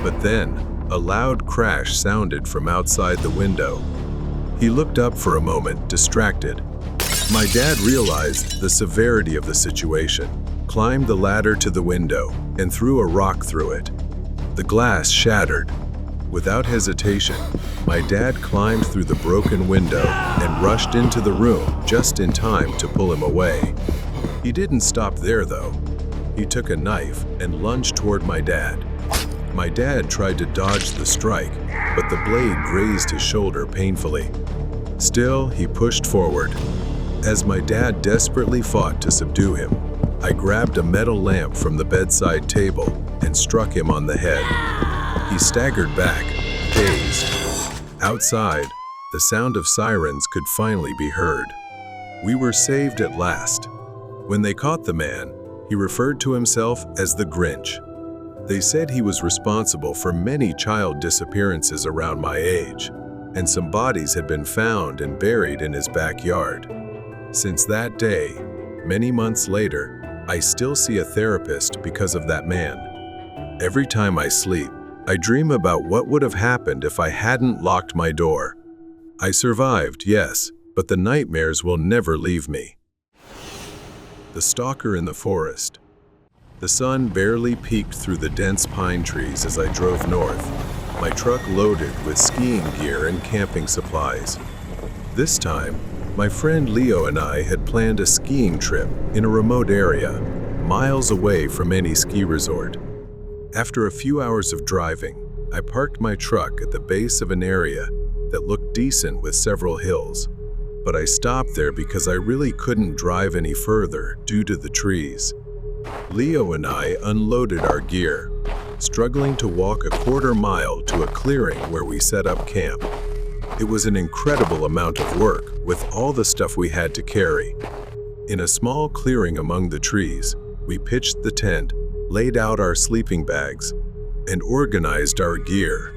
But then, a loud crash sounded from outside the window. He looked up for a moment, distracted. My dad realized the severity of the situation, climbed the ladder to the window, and threw a rock through it. The glass shattered. Without hesitation, my dad climbed through the broken window and rushed into the room just in time to pull him away. He didn't stop there, though. He took a knife and lunged toward my dad. My dad tried to dodge the strike, but the blade grazed his shoulder painfully. Still, he pushed forward. As my dad desperately fought to subdue him, I grabbed a metal lamp from the bedside table and struck him on the head. He staggered back, dazed. Outside, the sound of sirens could finally be heard. We were saved at last. When they caught the man, he referred to himself as the Grinch. They said he was responsible for many child disappearances around my age, and some bodies had been found and buried in his backyard. Since that day, many months later, I still see a therapist because of that man. Every time I sleep, I dream about what would have happened if I hadn't locked my door. I survived, yes, but the nightmares will never leave me. The stalker in the forest. The sun barely peeked through the dense pine trees as I drove north, my truck loaded with skiing gear and camping supplies. This time, my friend Leo and I had planned a skiing trip in a remote area, miles away from any ski resort. After a few hours of driving, I parked my truck at the base of an area that looked decent with several hills. But I stopped there because I really couldn't drive any further due to the trees. Leo and I unloaded our gear, struggling to walk a quarter-mile to a clearing where we set up camp. It was an incredible amount of work with all the stuff we had to carry. In a small clearing among the trees, we pitched the tent, laid out our sleeping bags, and organized our gear.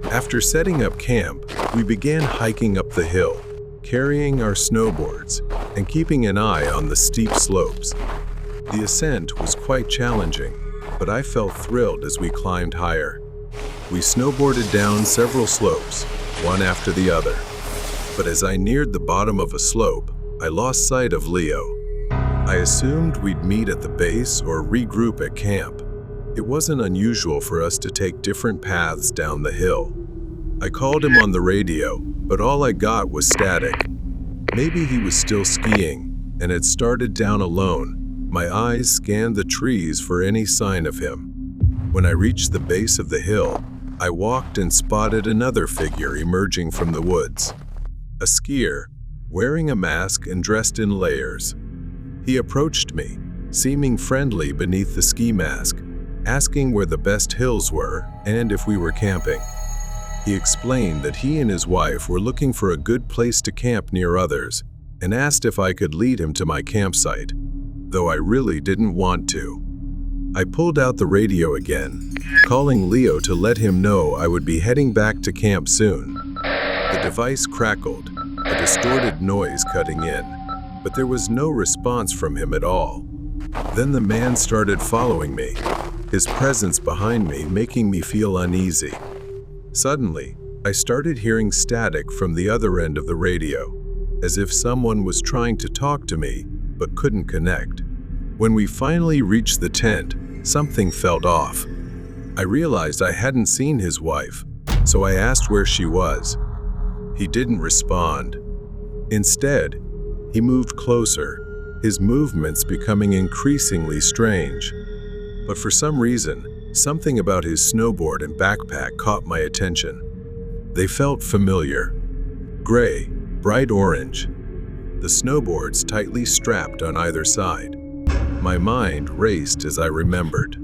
After setting up camp, we began hiking up the hill, carrying our snowboards and keeping an eye on the steep slopes. The ascent was quite challenging, but I felt thrilled as we climbed higher. We snowboarded down several slopes, one after the other. But as I neared the bottom of a slope, I lost sight of Leo. I assumed we'd meet at the base or regroup at camp. It wasn't unusual for us to take different paths down the hill. I called him on the radio, but all I got was static. Maybe he was still skiing and had started down alone. My eyes scanned the trees for any sign of him. When I reached the base of the hill, I walked and spotted another figure emerging from the woods. A skier, wearing a mask and dressed in layers. He approached me, seeming friendly beneath the ski mask, asking where the best hills were and if we were camping. He explained that he and his wife were looking for a good place to camp near others and asked if I could lead him to my campsite, though I really didn't want to. I pulled out the radio again, calling Leo to let him know I would be heading back to camp soon. The device crackled, a distorted noise cutting in, but there was no response from him at all. Then the man started following me, his presence behind me making me feel uneasy. Suddenly, I started hearing static from the other end of the radio, as if someone was trying to talk to me but couldn't connect. When we finally reached the tent, something felt off. I realized I hadn't seen his wife, so I asked where she was. He didn't respond. Instead, he moved closer, his movements becoming increasingly strange. But for some reason, something about his snowboard and backpack caught my attention. They felt familiar. Gray, bright orange. The snowboards tightly strapped on either side. My mind raced as I remembered.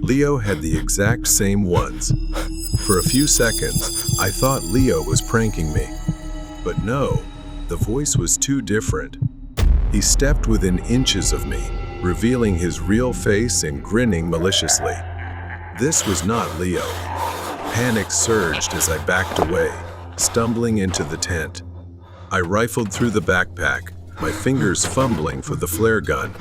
Leo had the exact same ones. For a few seconds, I thought Leo was pranking me. But no, the voice was too different. He stepped within inches of me, revealing his real face and grinning maliciously. This was not Leo. Panic surged as I backed away, stumbling into the tent. I rifled through the backpack, my fingers fumbling for the flare gun.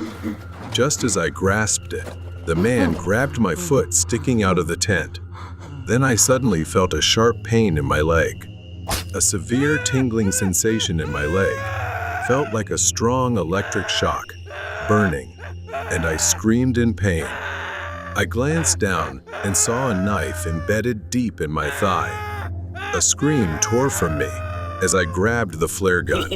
Just as I grasped it, the man grabbed my foot sticking out of the tent. Then I suddenly felt a sharp pain in my leg. A severe tingling sensation in my leg felt like a strong electric shock, burning, and I screamed in pain. I glanced down and saw a knife embedded deep in my thigh. A scream tore from me as I grabbed the flare gun.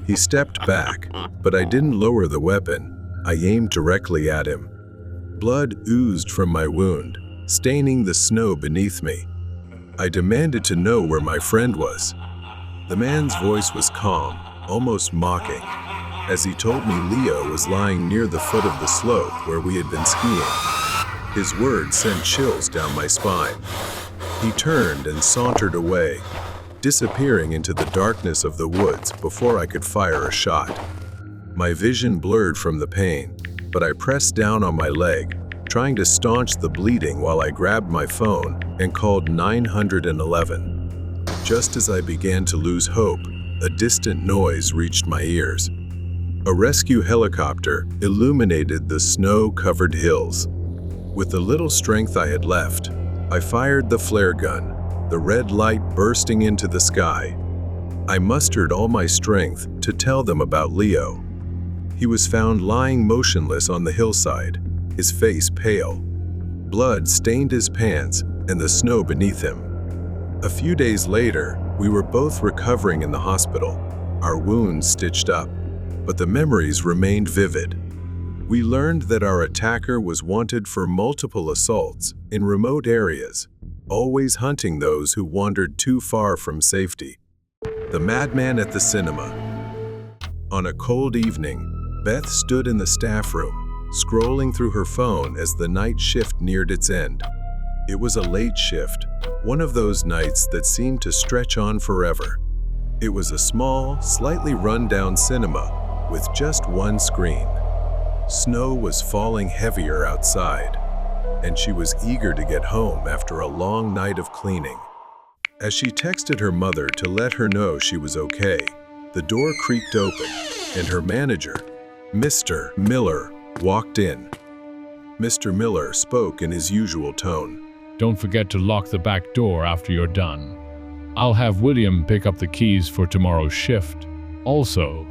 He stepped back, but I didn't lower the weapon. I aimed directly at him. Blood oozed from my wound, staining the snow beneath me. I demanded to know where my friend was. The man's voice was calm, almost mocking, as he told me Leo was lying near the foot of the slope where we had been skiing. His words sent chills down my spine. He turned and sauntered away, disappearing into the darkness of the woods before I could fire a shot. My vision blurred from the pain, but I pressed down on my leg, trying to staunch the bleeding while I grabbed my phone and called 911. Just as I began to lose hope, a distant noise reached my ears. A rescue helicopter illuminated the snow-covered hills. With the little strength I had left, I fired the flare gun, the red light bursting into the sky. I mustered all my strength to tell them about Leo. He was found lying motionless on the hillside, his face pale. Blood stained his pants and the snow beneath him. A few days later, we were both recovering in the hospital, our wounds stitched up, but the memories remained vivid. We learned that our attacker was wanted for multiple assaults in remote areas, always hunting those who wandered too far from safety. The madman at the cinema. On a cold evening, Beth stood in the staff room, scrolling through her phone as the night shift neared its end. It was a late shift, one of those nights that seemed to stretch on forever. It was a small, slightly run-down cinema with just one screen. Snow was falling heavier outside, and she was eager to get home after a long night of cleaning. As she texted her mother to let her know she was okay, the door creaked open, and her manager, Mr. Miller, walked in. Mr. Miller spoke in his usual tone. Don't forget to lock the back door after you're done. I'll have William pick up the keys for tomorrow's shift. Also,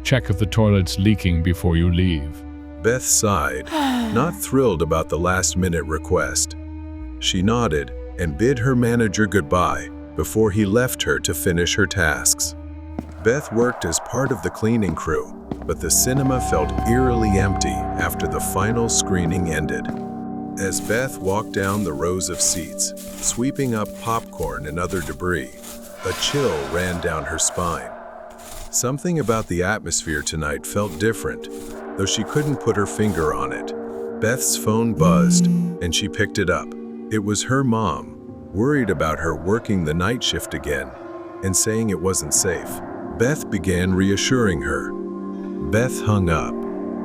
check if the toilet's leaking before you leave. Beth sighed, not thrilled about the last-minute request. She nodded and bid her manager goodbye before he left her to finish her tasks. Beth worked as part of the cleaning crew, but the cinema felt eerily empty after the final screening ended. As Beth walked down the rows of seats, sweeping up popcorn and other debris, a chill ran down her spine. Something about the atmosphere tonight felt different, though she couldn't put her finger on it. Beth's phone buzzed, and she picked it up. It was her mom, worried about her working the night shift again, and saying it wasn't safe. Beth began reassuring her. Beth hung up.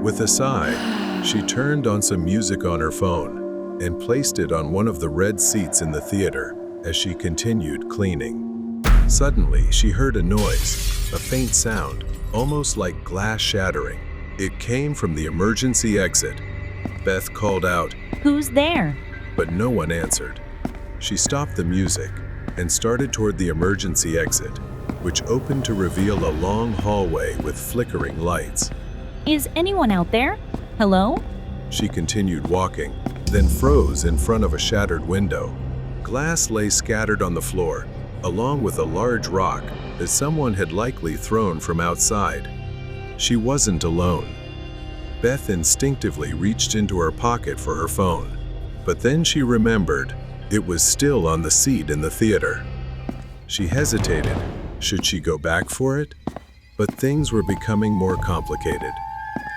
With a sigh, she turned on some music on her phone and placed it on one of the red seats in the theater as she continued cleaning. Suddenly, she heard a noise, a faint sound, almost like glass shattering. It came from the emergency exit. Beth called out, Who's there? but no one answered. She stopped the music and started toward the emergency exit, which opened to reveal a long hallway with flickering lights. Is anyone out there? Hello? She continued walking, then froze in front of a shattered window. Glass lay scattered on the floor, along with a large rock that someone had likely thrown from outside. She wasn't alone. Beth instinctively reached into her pocket for her phone, but then she remembered it was still on the seat in the theater. She hesitated. Should she go back for it? But things were becoming more complicated.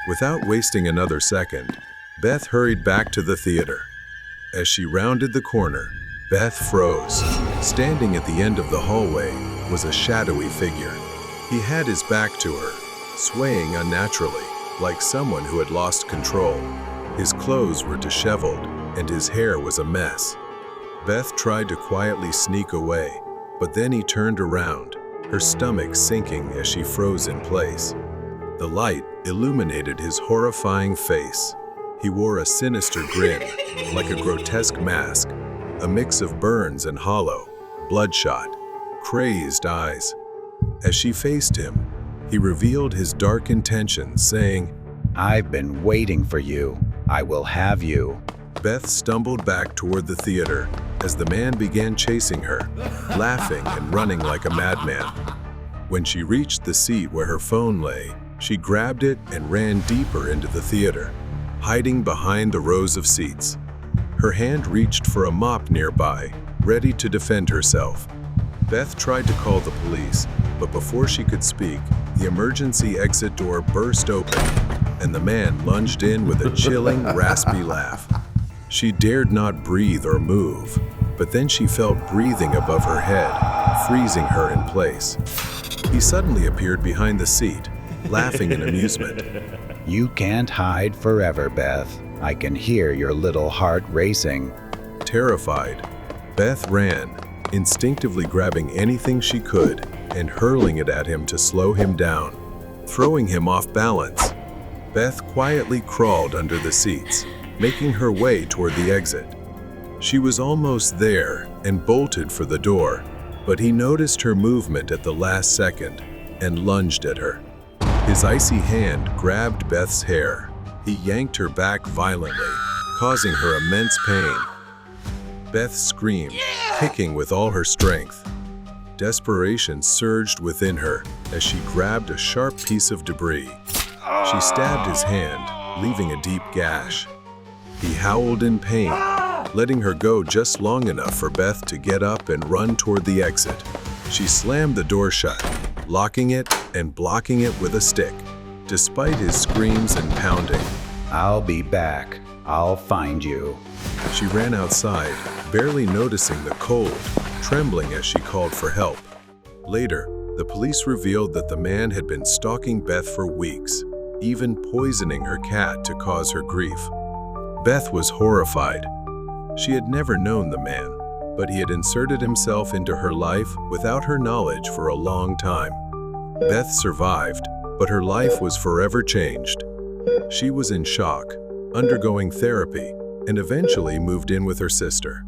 Without wasting another second, Beth hurried back to the theater. As she rounded the corner, Beth froze. Standing at the end of the hallway was a shadowy figure. He had his back to her, swaying unnaturally, like someone who had lost control. His clothes were disheveled, and his hair was a mess. Beth tried to quietly sneak away, but then he turned around, her stomach sinking as she froze in place. The light illuminated his horrifying face. He wore a sinister grin, like a grotesque mask, a mix of burns and hollow, bloodshot, crazed eyes. As she faced him, he revealed his dark intentions, saying, I've been waiting for you. I will have you. Beth stumbled back toward the theater as the man began chasing her, laughing and running like a madman. When she reached the seat where her phone lay, she grabbed it and ran deeper into the theater, hiding behind the rows of seats. Her hand reached for a mop nearby, ready to defend herself. Beth tried to call the police, but before she could speak, the emergency exit door burst open, and the man lunged in with a chilling, raspy laugh. She dared not breathe or move, but then she felt breathing above her head, freezing her in place. He suddenly appeared behind the seat, laughing in amusement. You can't hide forever, Beth. I can hear your little heart racing. Terrified, Beth ran, instinctively grabbing anything she could and hurling it at him to slow him down, throwing him off balance. Beth quietly crawled under the seats, making her way toward the exit. She was almost there and bolted for the door, but he noticed her movement at the last second and lunged at her. His icy hand grabbed Beth's hair. He yanked her back violently, causing her immense pain. Beth screamed, kicking with all her strength. Desperation surged within her as she grabbed a sharp piece of debris. She stabbed his hand, leaving a deep gash. He howled in pain, letting her go just long enough for Beth to get up and run toward the exit. She slammed the door shut, locking it and blocking it with a stick, despite his screams and pounding. I'll be back. I'll find you. She ran outside, barely noticing the cold, trembling as she called for help. Later, the police revealed that the man had been stalking Beth for weeks, even poisoning her cat to cause her grief. Beth was horrified. She had never known the man, but he had inserted himself into her life without her knowledge for a long time. Beth survived, but her life was forever changed. She was in shock, undergoing therapy, and eventually moved in with her sister.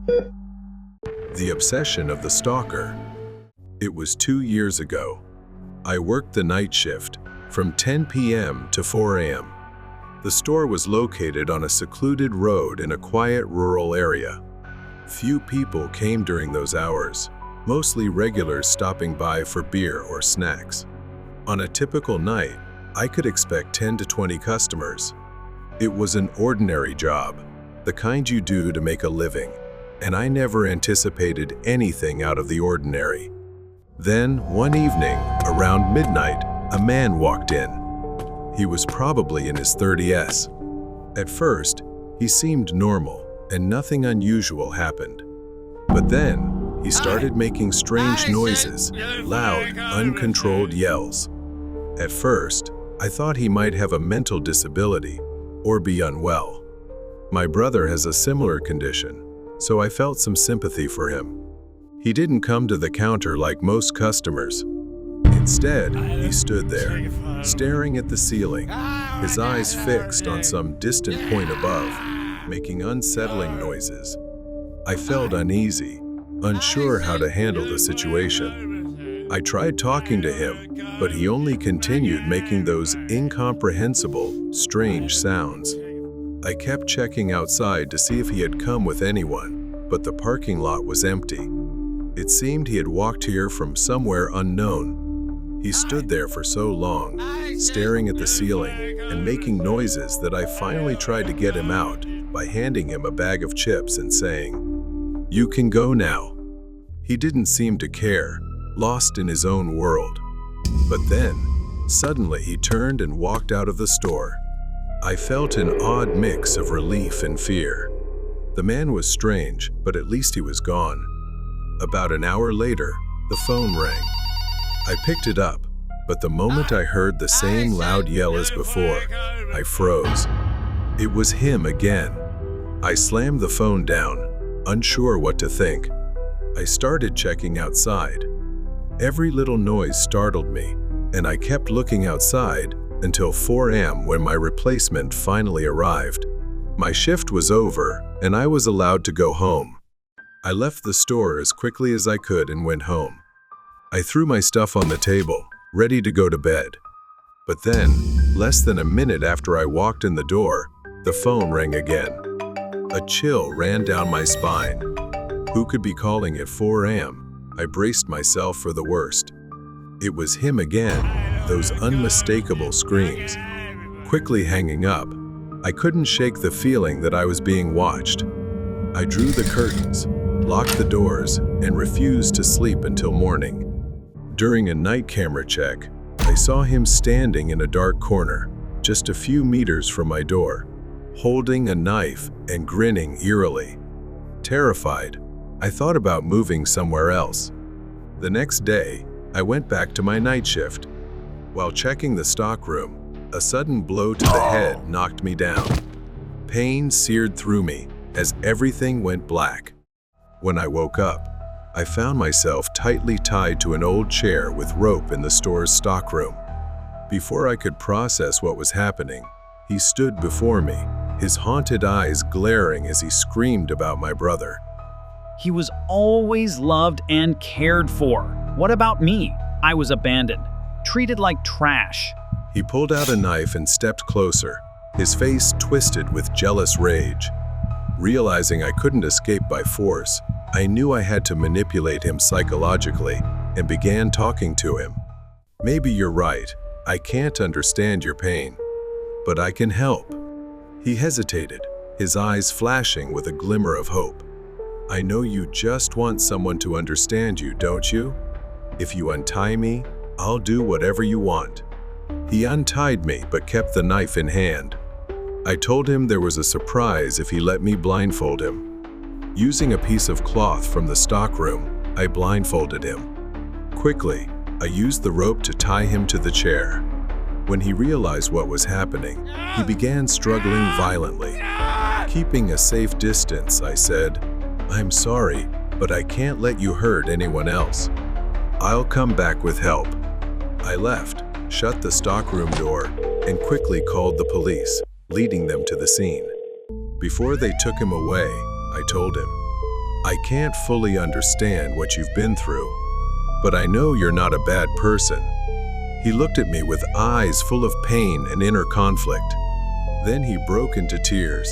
The obsession of the stalker. It was 2 years ago. I worked the night shift from 10 p.m. to 4 a.m. The store was located on a secluded road in a quiet rural area. Few people came during those hours, mostly regulars stopping by for beer or snacks. On a typical night, I could expect 10 to 20 customers. It was an ordinary job, the kind you do to make a living, and I never anticipated anything out of the ordinary. Then, one evening, around midnight, a man walked in. He was probably in his 30s. At first, he seemed normal, and nothing unusual happened. But then, he started making strange noises, loud, uncontrolled yells. At first, I thought he might have a mental disability or be unwell. My brother has a similar condition, so I felt some sympathy for him. He didn't come to the counter like most customers. Instead, he stood there, staring at the ceiling, his eyes fixed on some distant point above, making unsettling noises. I felt uneasy, unsure how to handle the situation. I tried talking to him, but he only continued making those incomprehensible, strange sounds. I kept checking outside to see if he had come with anyone, but the parking lot was empty. It seemed he had walked here from somewhere unknown. He stood there for so long, staring at the ceiling and making noises that I finally tried to get him out by handing him a bag of chips and saying, "You can go now." He didn't seem to care, lost in his own world. But then, suddenly he turned and walked out of the store. I felt an odd mix of relief and fear. The man was strange, but at least he was gone. About an hour later, the phone rang. I picked it up, but the moment I heard the same loud yell as before, I froze. It was him again. I slammed the phone down, unsure what to think. I started checking outside. Every little noise startled me, and I kept looking outside until 4 a.m. when my replacement finally arrived. My shift was over, and I was allowed to go home. I left the store as quickly as I could and went home. I threw my stuff on the table, ready to go to bed. But then, less than a minute after I walked in the door, the phone rang again. A chill ran down my spine. Who could be calling at 4 a.m.? I braced myself for the worst. It was him again, those unmistakable screams. Quickly hanging up, I couldn't shake the feeling that I was being watched. I drew the curtains, locked the doors, and refused to sleep until morning. During a night camera check, I saw him standing in a dark corner, just a few meters from my door, holding a knife and grinning eerily. Terrified, I thought about moving somewhere else. The next day, I went back to my night shift. While checking the stockroom, a sudden blow to the head knocked me down. Pain seared through me as everything went black. When I woke up, I found myself tightly tied to an old chair with rope in the store's stockroom. Before I could process what was happening, he stood before me, his haunted eyes glaring as he screamed about my brother. He was always loved and cared for. What about me? I was abandoned, treated like trash. He pulled out a knife and stepped closer, his face twisted with jealous rage. Realizing I couldn't escape by force, I knew I had to manipulate him psychologically and began talking to him. "Maybe you're right. I can't understand your pain, but I can help." He hesitated, his eyes flashing with a glimmer of hope. "I know you just want someone to understand you, don't you? If you untie me, I'll do whatever you want." He untied me but kept the knife in hand. I told him there was a surprise if he let me blindfold him. Using a piece of cloth from the stockroom, I blindfolded him. Quickly, I used the rope to tie him to the chair. When he realized what was happening, he began struggling violently. Keeping a safe distance, I said, "I'm sorry, but I can't let you hurt anyone else. I'll come back with help." I left, shut the stockroom door, and quickly called the police, leading them to the scene. Before they took him away, I told him, "I can't fully understand what you've been through, but I know you're not a bad person." He looked at me with eyes full of pain and inner conflict. Then he broke into tears.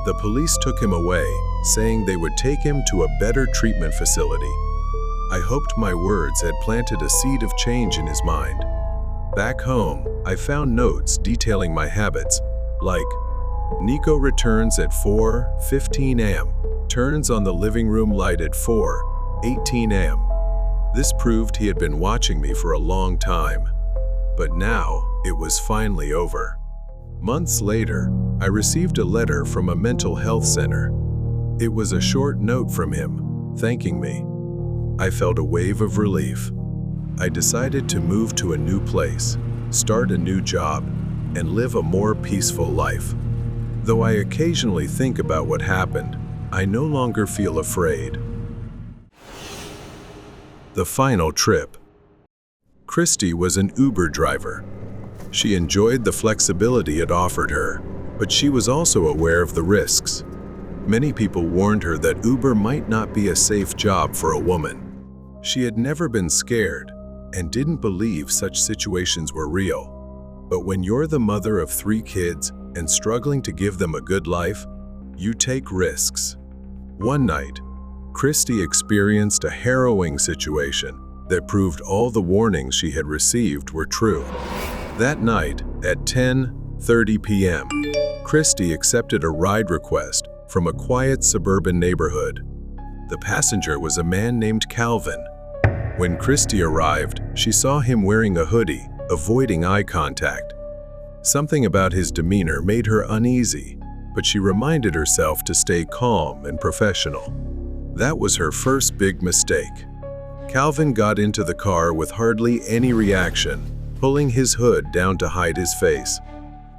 The police took him away, saying they would take him to a better treatment facility. I hoped my words had planted a seed of change in his mind. Back home, I found notes detailing my habits, like, "Nico returns at 4:15 a.m., turns on the living room light at 4:18 a.m." This proved he had been watching me for a long time. But now, it was finally over. Months later, I received a letter from a mental health center. It was a short note from him, thanking me. I felt a wave of relief. I decided to move to a new place, start a new job, and live a more peaceful life. Though I occasionally think about what happened, I no longer feel afraid. The final trip. Christy was an Uber driver. She enjoyed the flexibility it offered her, but she was also aware of the risks. Many people warned her that Uber might not be a safe job for a woman. She had never been scared and didn't believe such situations were real. But when you're the mother of 3 kids and struggling to give them a good life, you take risks. One night, Christy experienced a harrowing situation that proved all the warnings she had received were true. That night, at 10:30 p.m., Christy accepted a ride request from a quiet suburban neighborhood. The passenger was a man named Calvin. When Christy arrived, she saw him wearing a hoodie, avoiding eye contact. Something about his demeanor made her uneasy, but she reminded herself to stay calm and professional. That was her first big mistake. Calvin got into the car with hardly any reaction, pulling his hood down to hide his face.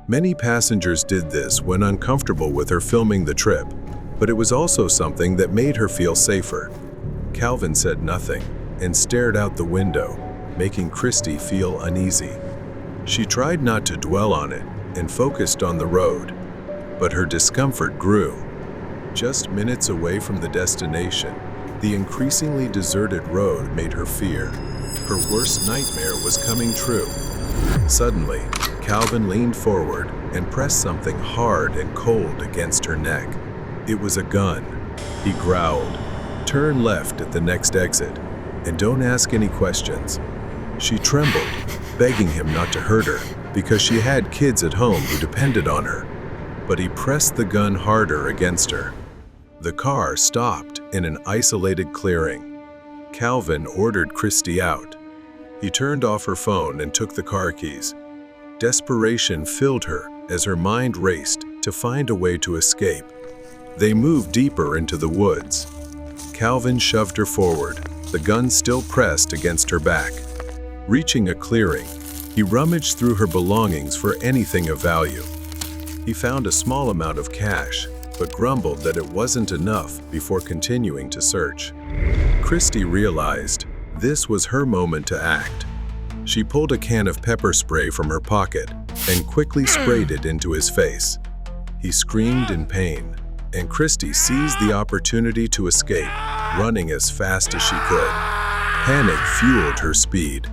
Many passengers did this when uncomfortable with her filming the trip, but it was also something that made her feel safer. Calvin said nothing and stared out the window, making Christy feel uneasy. She tried not to dwell on it and focused on the road, but her discomfort grew. Just minutes away from the destination, the increasingly deserted road made her fear. Her worst nightmare was coming true. Suddenly, Calvin leaned forward and pressed something hard and cold against her neck. It was a gun. He growled, "Turn left at the next exit, and don't ask any questions." She trembled, begging him not to hurt her, because she had kids at home who depended on her. But he pressed the gun harder against her. The car stopped in an isolated clearing. Calvin ordered Christy out. He turned off her phone and took the car keys. Desperation filled her as her mind raced to find a way to escape. They moved deeper into the woods. Calvin shoved her forward, the gun still pressed against her back. Reaching a clearing, he rummaged through her belongings for anything of value. He found a small amount of cash, but grumbled that it wasn't enough before continuing to search. Christy realized this was her moment to act. She pulled a can of pepper spray from her pocket and quickly sprayed it into his face. He screamed in pain, and Christy seized the opportunity to escape, running as fast as she could. Panic fueled her speed.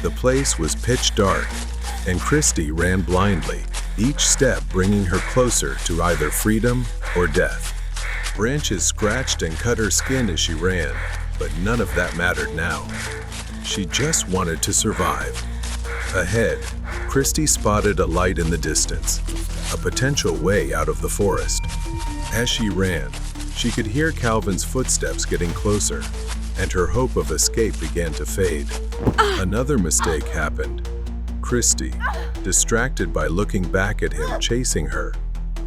The place was pitch dark, and Christy ran blindly, each step bringing her closer to either freedom or death. Branches scratched and cut her skin as she ran, but none of that mattered now. She just wanted to survive. Ahead, Christy spotted a light in the distance, a potential way out of the forest. As she ran, she could hear Calvin's footsteps getting closer, and her hope of escape began to fade. Another mistake happened. Christy, distracted by looking back at him chasing her,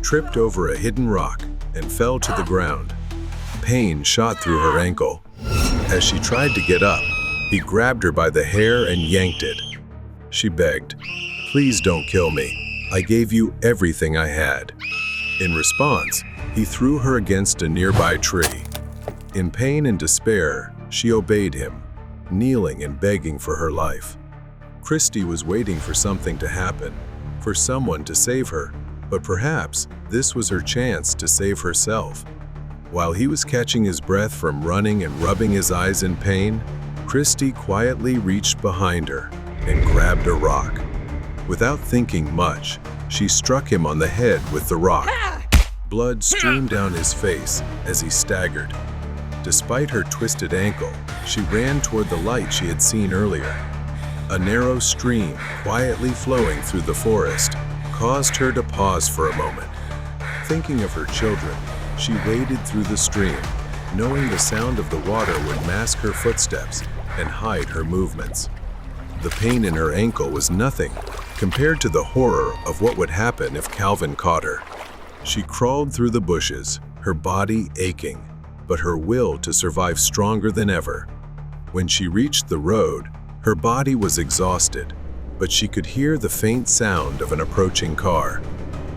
tripped over a hidden rock and fell to the ground. Pain shot through her ankle. As she tried to get up, he grabbed her by the hair and yanked it. She begged, "Please don't kill me. I gave you everything I had." In response, he threw her against a nearby tree. In pain and despair, she obeyed him, kneeling and begging for her life. Christy was waiting for something to happen, for someone to save her, but perhaps this was her chance to save herself. While he was catching his breath from running and rubbing his eyes in pain, Christy quietly reached behind her and grabbed a rock. Without thinking much, she struck him on the head with the rock. Blood streamed down his face as he staggered. Despite her twisted ankle, she ran toward the light she had seen earlier. A narrow stream, quietly flowing through the forest, caused her to pause for a moment. Thinking of her children, she waded through the stream, knowing the sound of the water would mask her footsteps and hide her movements. The pain in her ankle was nothing compared to the horror of what would happen if Calvin caught her. She crawled through the bushes, her body aching, but her will to survive stronger than ever. When she reached the road, her body was exhausted, but she could hear the faint sound of an approaching car.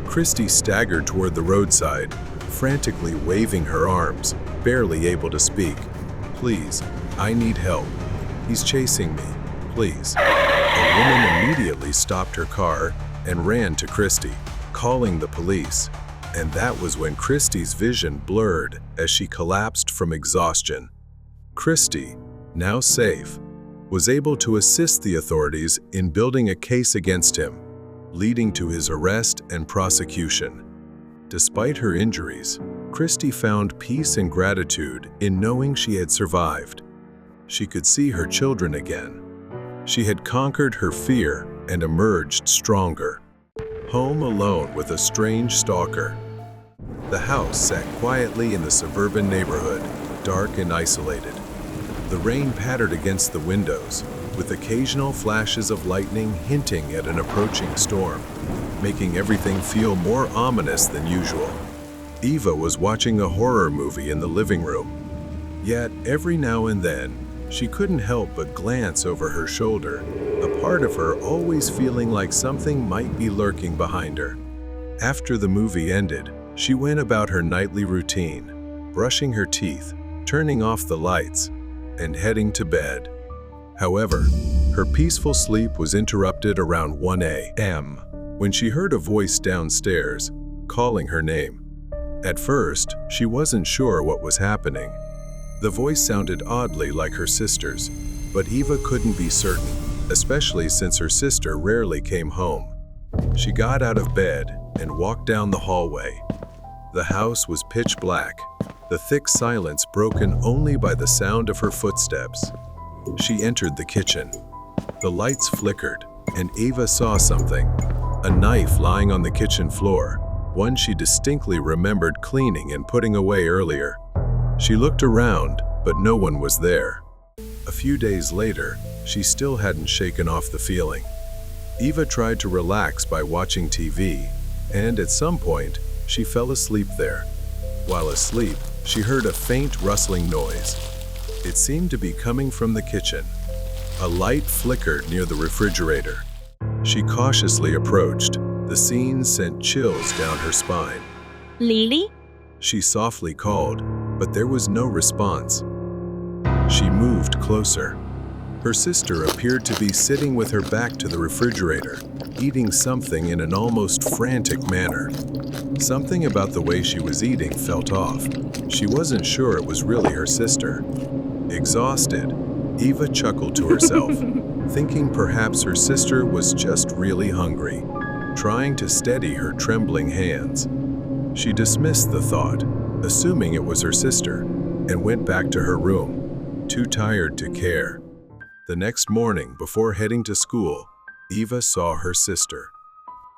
Christy staggered toward the roadside, frantically waving her arms, barely able to speak. "Please, I need help. He's chasing me. Please." A woman immediately stopped her car and ran to Christy, calling the police. And that was when Christy's vision blurred as she collapsed from exhaustion. Christy, now safe, was able to assist the authorities in building a case against him, leading to his arrest and prosecution. Despite her injuries, Christy found peace and gratitude in knowing she had survived. She could see her children again. She had conquered her fear and emerged stronger. Home alone with a strange stalker. The house sat quietly in the suburban neighborhood, dark and isolated. The rain pattered against the windows, with occasional flashes of lightning hinting at an approaching storm, making everything feel more ominous than usual. Eva was watching a horror movie in the living room. Yet, every now and then, she couldn't help but glance over her shoulder, a part of her always feeling like something might be lurking behind her. After the movie ended, she went about her nightly routine, brushing her teeth, turning off the lights, and heading to bed. However, her peaceful sleep was interrupted around 1 a.m. when she heard a voice downstairs, calling her name. At first, she wasn't sure what was happening. The voice sounded oddly like her sister's, but Eva couldn't be certain, especially since her sister rarely came home. She got out of bed and walked down the hallway. The house was pitch black, the thick silence broken only by the sound of her footsteps. She entered the kitchen. The lights flickered, and Eva saw something, a knife lying on the kitchen floor, one she distinctly remembered cleaning and putting away earlier. She looked around, but no one was there. A few days later, she still hadn't shaken off the feeling. Eva tried to relax by watching TV, and at some point, she fell asleep there. While asleep, she heard a faint rustling noise. It seemed to be coming from the kitchen. A light flickered near the refrigerator. She cautiously approached. The scene sent chills down her spine. "Lily?" She softly called, but there was no response. She moved closer. Her sister appeared to be sitting with her back to the refrigerator, eating something in an almost frantic manner. Something about the way she was eating felt off. She wasn't sure it was really her sister. Exhausted, Eva chuckled to herself, thinking perhaps her sister was just really hungry, trying to steady her trembling hands. She dismissed the thought, assuming it was her sister, and went back to her room, too tired to care. The next morning, before heading to school, Eva saw her sister.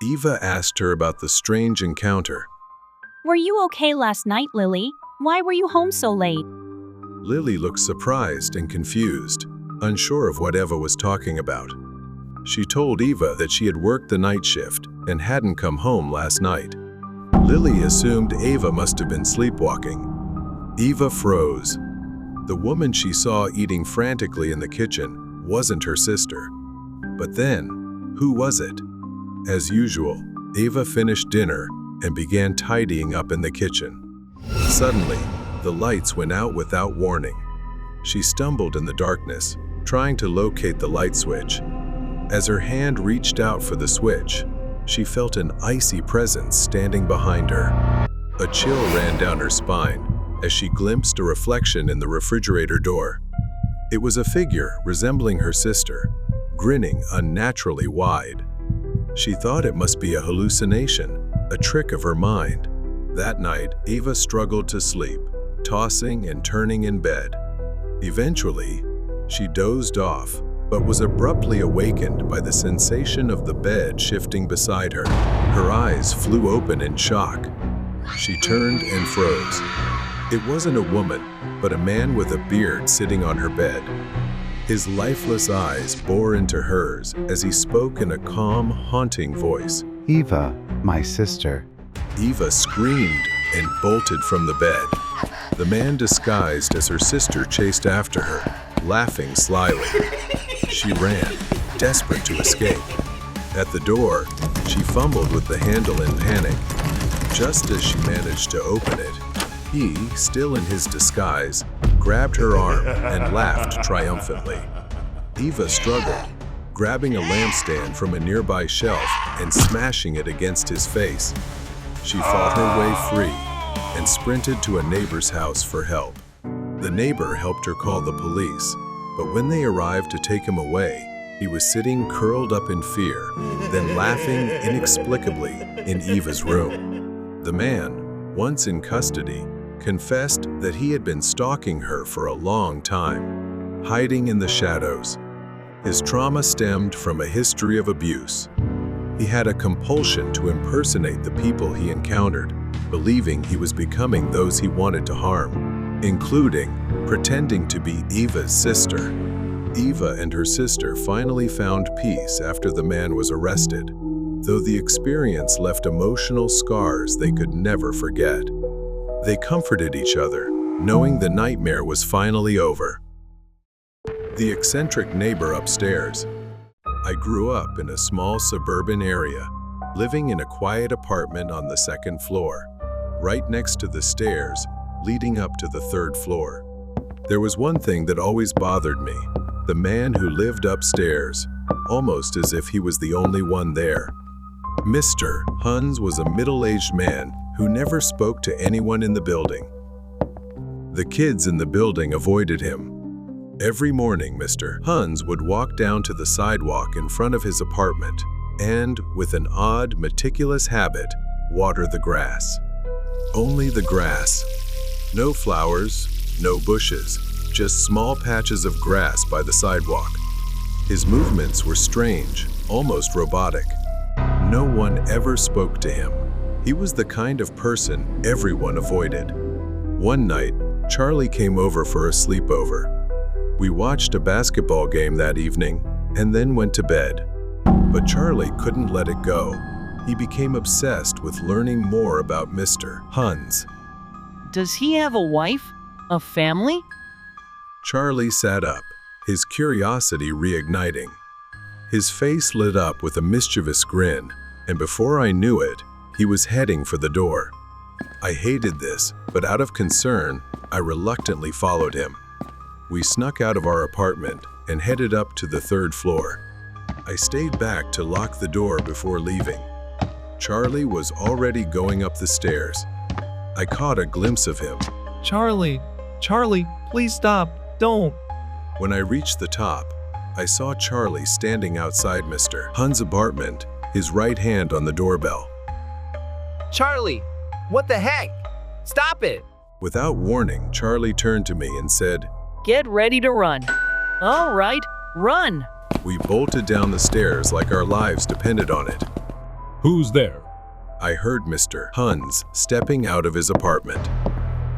Eva asked her about the strange encounter. "Were you okay last night, Lily? Why were you home so late?" Lily looked surprised and confused, unsure of what Eva was talking about. She told Eva that she had worked the night shift and hadn't come home last night. Lily assumed Eva must have been sleepwalking. Eva froze. The woman she saw eating frantically in the kitchen wasn't her sister. But then, who was it? As usual, Eva finished dinner and began tidying up in the kitchen. Suddenly, the lights went out without warning. She stumbled in the darkness, trying to locate the light switch. As her hand reached out for the switch, she felt an icy presence standing behind her. A chill ran down her spine as she glimpsed a reflection in the refrigerator door. It was a figure resembling her sister, grinning unnaturally wide. She thought it must be a hallucination, a trick of her mind. That night, Eva struggled to sleep, tossing and turning in bed. Eventually, she dozed off, but was abruptly awakened by the sensation of the bed shifting beside her. Her eyes flew open in shock. She turned and froze. It wasn't a woman, but a man with a beard sitting on her bed. His lifeless eyes bore into hers as he spoke in a calm, haunting voice. Eva, my sister. Eva screamed and bolted from the bed. The man disguised as her sister chased after her, laughing slyly. She ran, desperate to escape. At the door, she fumbled with the handle in panic. Just as she managed to open it, he, still in his disguise, grabbed her arm and laughed triumphantly. Eva struggled, grabbing a lampstand from a nearby shelf and smashing it against his face. She fought her way free and sprinted to a neighbor's house for help. The neighbor helped her call the police, but when they arrived to take him away, he was sitting curled up in fear, then laughing inexplicably in Eva's room. The man, once in custody, confessed that he had been stalking her for a long time, hiding in the shadows. His trauma stemmed from a history of abuse. He had a compulsion to impersonate the people he encountered, believing he was becoming those he wanted to harm, including pretending to be Eva's sister. Eva and her sister finally found peace after the man was arrested, though the experience left emotional scars they could never forget. They comforted each other, knowing the nightmare was finally over. The eccentric neighbor upstairs. I grew up in a small suburban area, living in a quiet apartment on the second floor, right next to the stairs leading up to the third floor. There was one thing that always bothered me: the man who lived upstairs, almost as if he was the only one there. Mr. Huns was a middle-aged man who never spoke to anyone in the building. The kids in the building avoided him. Every morning, Mr. Huns would walk down to the sidewalk in front of his apartment and, with an odd, meticulous habit, water the grass. Only the grass. No flowers, no bushes, just small patches of grass by the sidewalk. His movements were strange, almost robotic. No one ever spoke to him. He was the kind of person everyone avoided. One night, Charlie came over for a sleepover. We watched a basketball game that evening and then went to bed. But Charlie couldn't let it go. He became obsessed with learning more about Mr. Huns. Does he have a wife? A family? Charlie sat up, his curiosity reigniting. His face lit up with a mischievous grin, and before I knew it, he was heading for the door. I hated this, but out of concern, I reluctantly followed him. We snuck out of our apartment and headed up to the third floor. I stayed back to lock the door before leaving. Charlie was already going up the stairs. I caught a glimpse of him. Charlie, please stop, don't. When I reached the top, I saw Charlie standing outside Mr. Huns' apartment, his right hand on the doorbell. Charlie, what the heck? Stop it! Without warning, Charlie turned to me and said, "Get ready to run." All right, run. We bolted down the stairs like our lives depended on it. Who's there? I heard Mr. Huns stepping out of his apartment.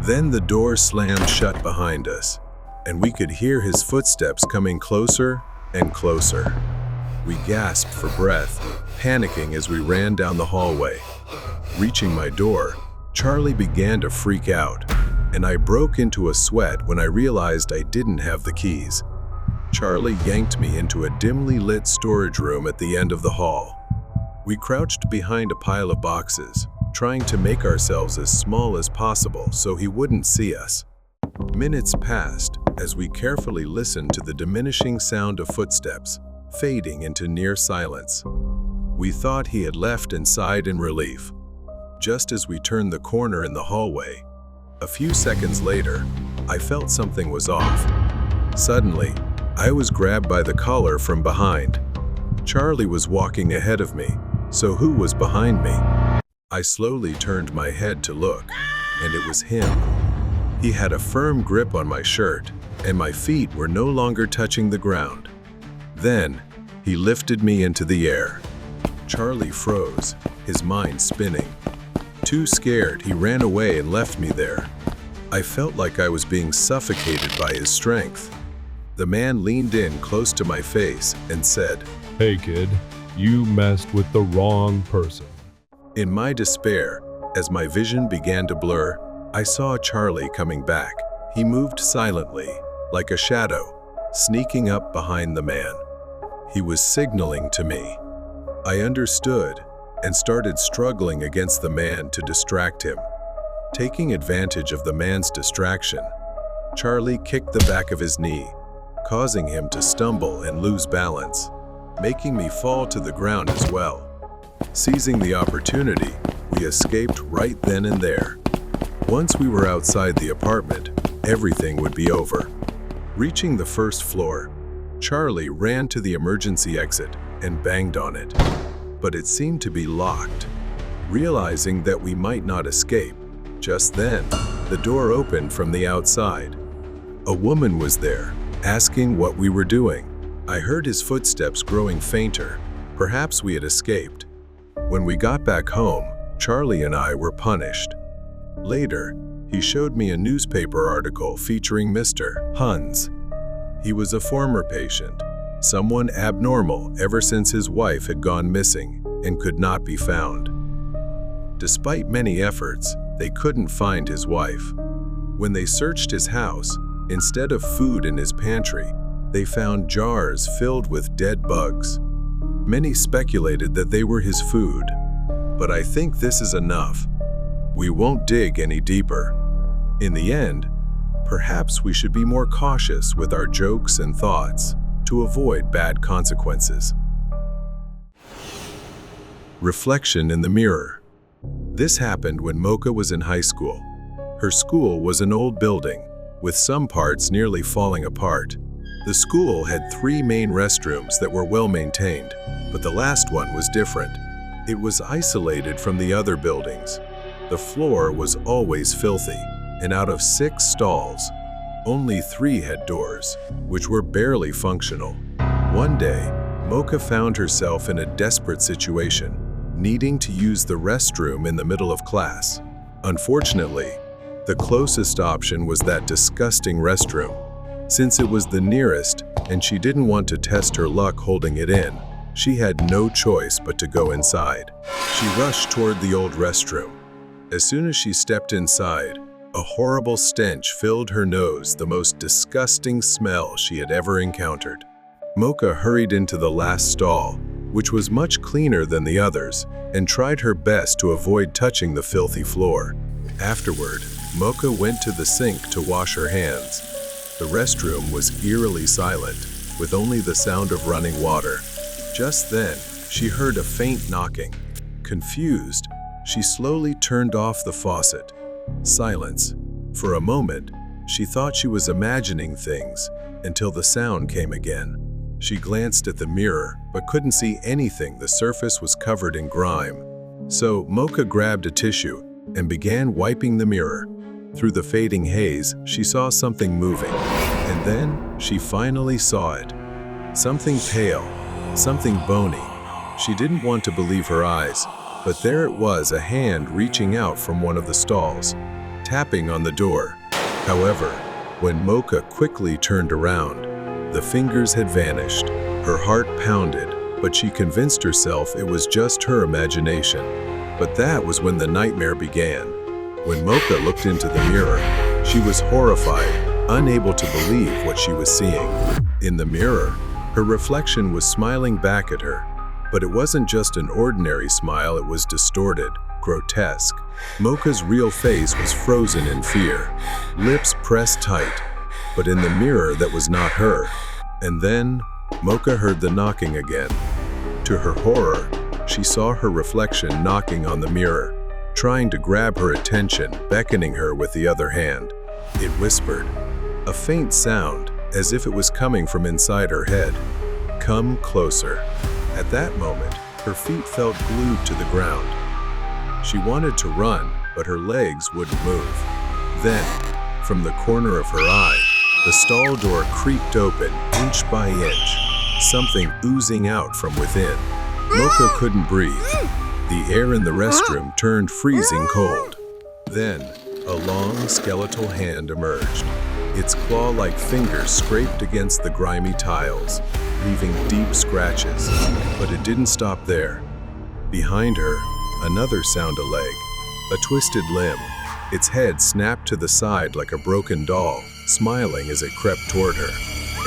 Then the door slammed shut behind us, and we could hear his footsteps coming closer and closer. We gasped for breath, panicking as we ran down the hallway. Reaching my door, Charlie began to freak out, and I broke into a sweat when I realized I didn't have the keys. Charlie yanked me into a dimly lit storage room at the end of the hall. We crouched behind a pile of boxes, trying to make ourselves as small as possible so he wouldn't see us. Minutes passed as we carefully listened to the diminishing sound of footsteps, fading into near silence. We thought he had left and sighed in relief. Just as we turned the corner in the hallway, a few seconds later, I felt something was off. Suddenly, I was grabbed by the collar from behind. Charlie was walking ahead of me, so who was behind me? I slowly turned my head to look, and it was him. He had a firm grip on my shirt, and my feet were no longer touching the ground. Then, he lifted me into the air. Charlie froze, his mind spinning. Too scared, he ran away and left me there. I felt like I was being suffocated by his strength. The man leaned in close to my face and said, "Hey kid, you messed with the wrong person." In my despair, as my vision began to blur, I saw Charlie coming back. He moved silently, like a shadow, sneaking up behind the man. He was signaling to me. I understood and started struggling against the man to distract him. Taking advantage of the man's distraction, Charlie kicked the back of his knee, causing him to stumble and lose balance, making me fall to the ground as well. Seizing the opportunity, we escaped right then and there. Once we were outside the apartment, everything would be over. Reaching the first floor, Charlie ran to the emergency exit and banged on it, but it seemed to be locked. Realizing that we might not escape, just then, the door opened from the outside. A woman was there, asking what we were doing. I heard his footsteps growing fainter. Perhaps we had escaped. When we got back home, Charlie and I were punished. Later, he showed me a newspaper article featuring Mr. Huns. He was a former patient, someone abnormal ever since his wife had gone missing and could not be found. Despite many efforts, they couldn't find his wife. When they searched his house, instead of food in his pantry, they found jars filled with dead bugs. Many speculated that they were his food, but I think this is enough. We won't dig any deeper. In the end, perhaps we should be more cautious with our jokes and thoughts to avoid bad consequences. Reflection in the mirror. This happened when Mocha was in high school. Her school was an old building, with some parts nearly falling apart. The school had 3 main restrooms that were well maintained, but the last one was different. It was isolated from the other buildings. The floor was always filthy, and out of 6 stalls, only 3 had doors, which were barely functional. One day, Mocha found herself in a desperate situation, needing to use the restroom in the middle of class. Unfortunately, the closest option was that disgusting restroom. Since it was the nearest and she didn't want to test her luck holding it in, she had no choice but to go inside. She rushed toward the old restroom. As soon as she stepped inside, a horrible stench filled her nose, the most disgusting smell she had ever encountered. Mocha hurried into the last stall, which was much cleaner than the others, and tried her best to avoid touching the filthy floor. Afterward, Mocha went to the sink to wash her hands. The restroom was eerily silent, with only the sound of running water. Just then, she heard a faint knocking. Confused, she slowly turned off the faucet. Silence. For a moment, she thought she was imagining things, until the sound came again. She glanced at the mirror, but couldn't see anything. The surface was covered in grime. So Mocha grabbed a tissue and began wiping the mirror. Through the fading haze, she saw something moving, and then she finally saw it. Something pale, something bony. She didn't want to believe her eyes, but there it was, a hand reaching out from one of the stalls, tapping on the door. However, when Mocha quickly turned around, the fingers had vanished. Her heart pounded, but she convinced herself it was just her imagination. But that was when the nightmare began. When Mocha looked into the mirror, she was horrified, unable to believe what she was seeing. In the mirror, her reflection was smiling back at her. But it wasn't just an ordinary smile, it was distorted, grotesque. Mocha's real face was frozen in fear, lips pressed tight, but in the mirror that was not her. And then, Mocha heard the knocking again. To her horror, she saw her reflection knocking on the mirror, trying to grab her attention, beckoning her with the other hand. It whispered. A faint sound, as if it was coming from inside her head. "Come closer." At that moment, her feet felt glued to the ground. She wanted to run, but her legs wouldn't move. Then, from the corner of her eye, the stall door creaked open inch by inch, something oozing out from within. Mocha couldn't breathe. The air in the restroom turned freezing cold. Then, a long skeletal hand emerged. Its claw-like fingers scraped against the grimy tiles, leaving deep scratches. But it didn't stop there. Behind her, another sound a leg, a twisted limb. Its head snapped to the side like a broken doll, smiling as it crept toward her.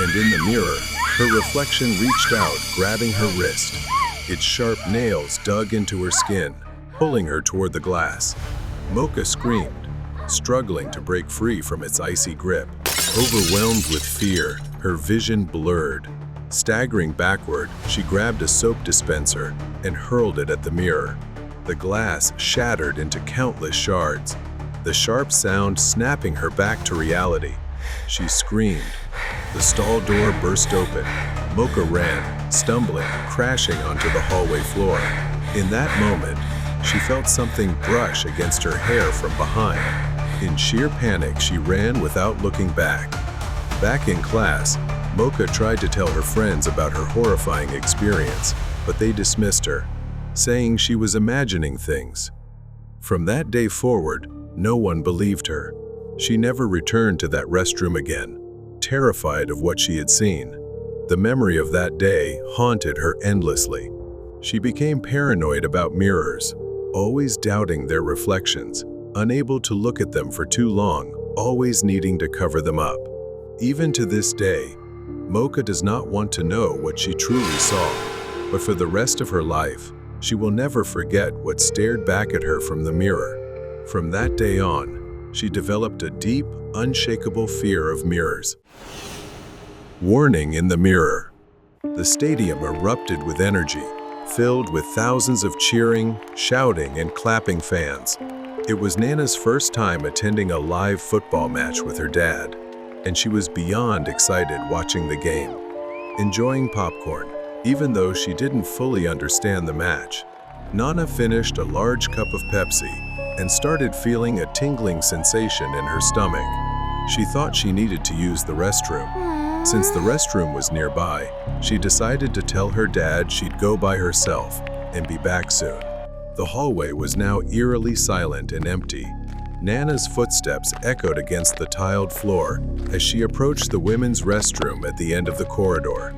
And in the mirror, her reflection reached out, grabbing her wrist. Its sharp nails dug into her skin, pulling her toward the glass. Mocha screamed, struggling to break free from its icy grip. Overwhelmed with fear, her vision blurred. Staggering backward, she grabbed a soap dispenser and hurled it at the mirror. The glass shattered into countless shards, the sharp sound snapping her back to reality. She screamed. The stall door burst open. Mocha ran, stumbling, crashing onto the hallway floor. In that moment, she felt something brush against her hair from behind. In sheer panic, she ran without looking back. Back in class, Mocha tried to tell her friends about her horrifying experience, but they dismissed her, saying she was imagining things. From that day forward, no one believed her. She never returned to that restroom again, terrified of what she had seen. The memory of that day haunted her endlessly. She became paranoid about mirrors, always doubting their reflections, unable to look at them for too long, always needing to cover them up. Even to this day, Mocha does not want to know what she truly saw, but for the rest of her life, she will never forget what stared back at her from the mirror. From that day on, she developed a deep, unshakable fear of mirrors. Warning in the mirror. The stadium erupted with energy, filled with thousands of cheering, shouting, and clapping fans. It was Nana's first time attending a live football match with her dad, and she was beyond excited watching the game, enjoying popcorn, even though she didn't fully understand the match. Nana finished a large cup of Pepsi and started feeling a tingling sensation in her stomach. She thought she needed to use the restroom. Since the restroom was nearby, she decided to tell her dad she'd go by herself and be back soon. The hallway was now eerily silent and empty. Nana's footsteps echoed against the tiled floor as she approached the women's restroom at the end of the corridor.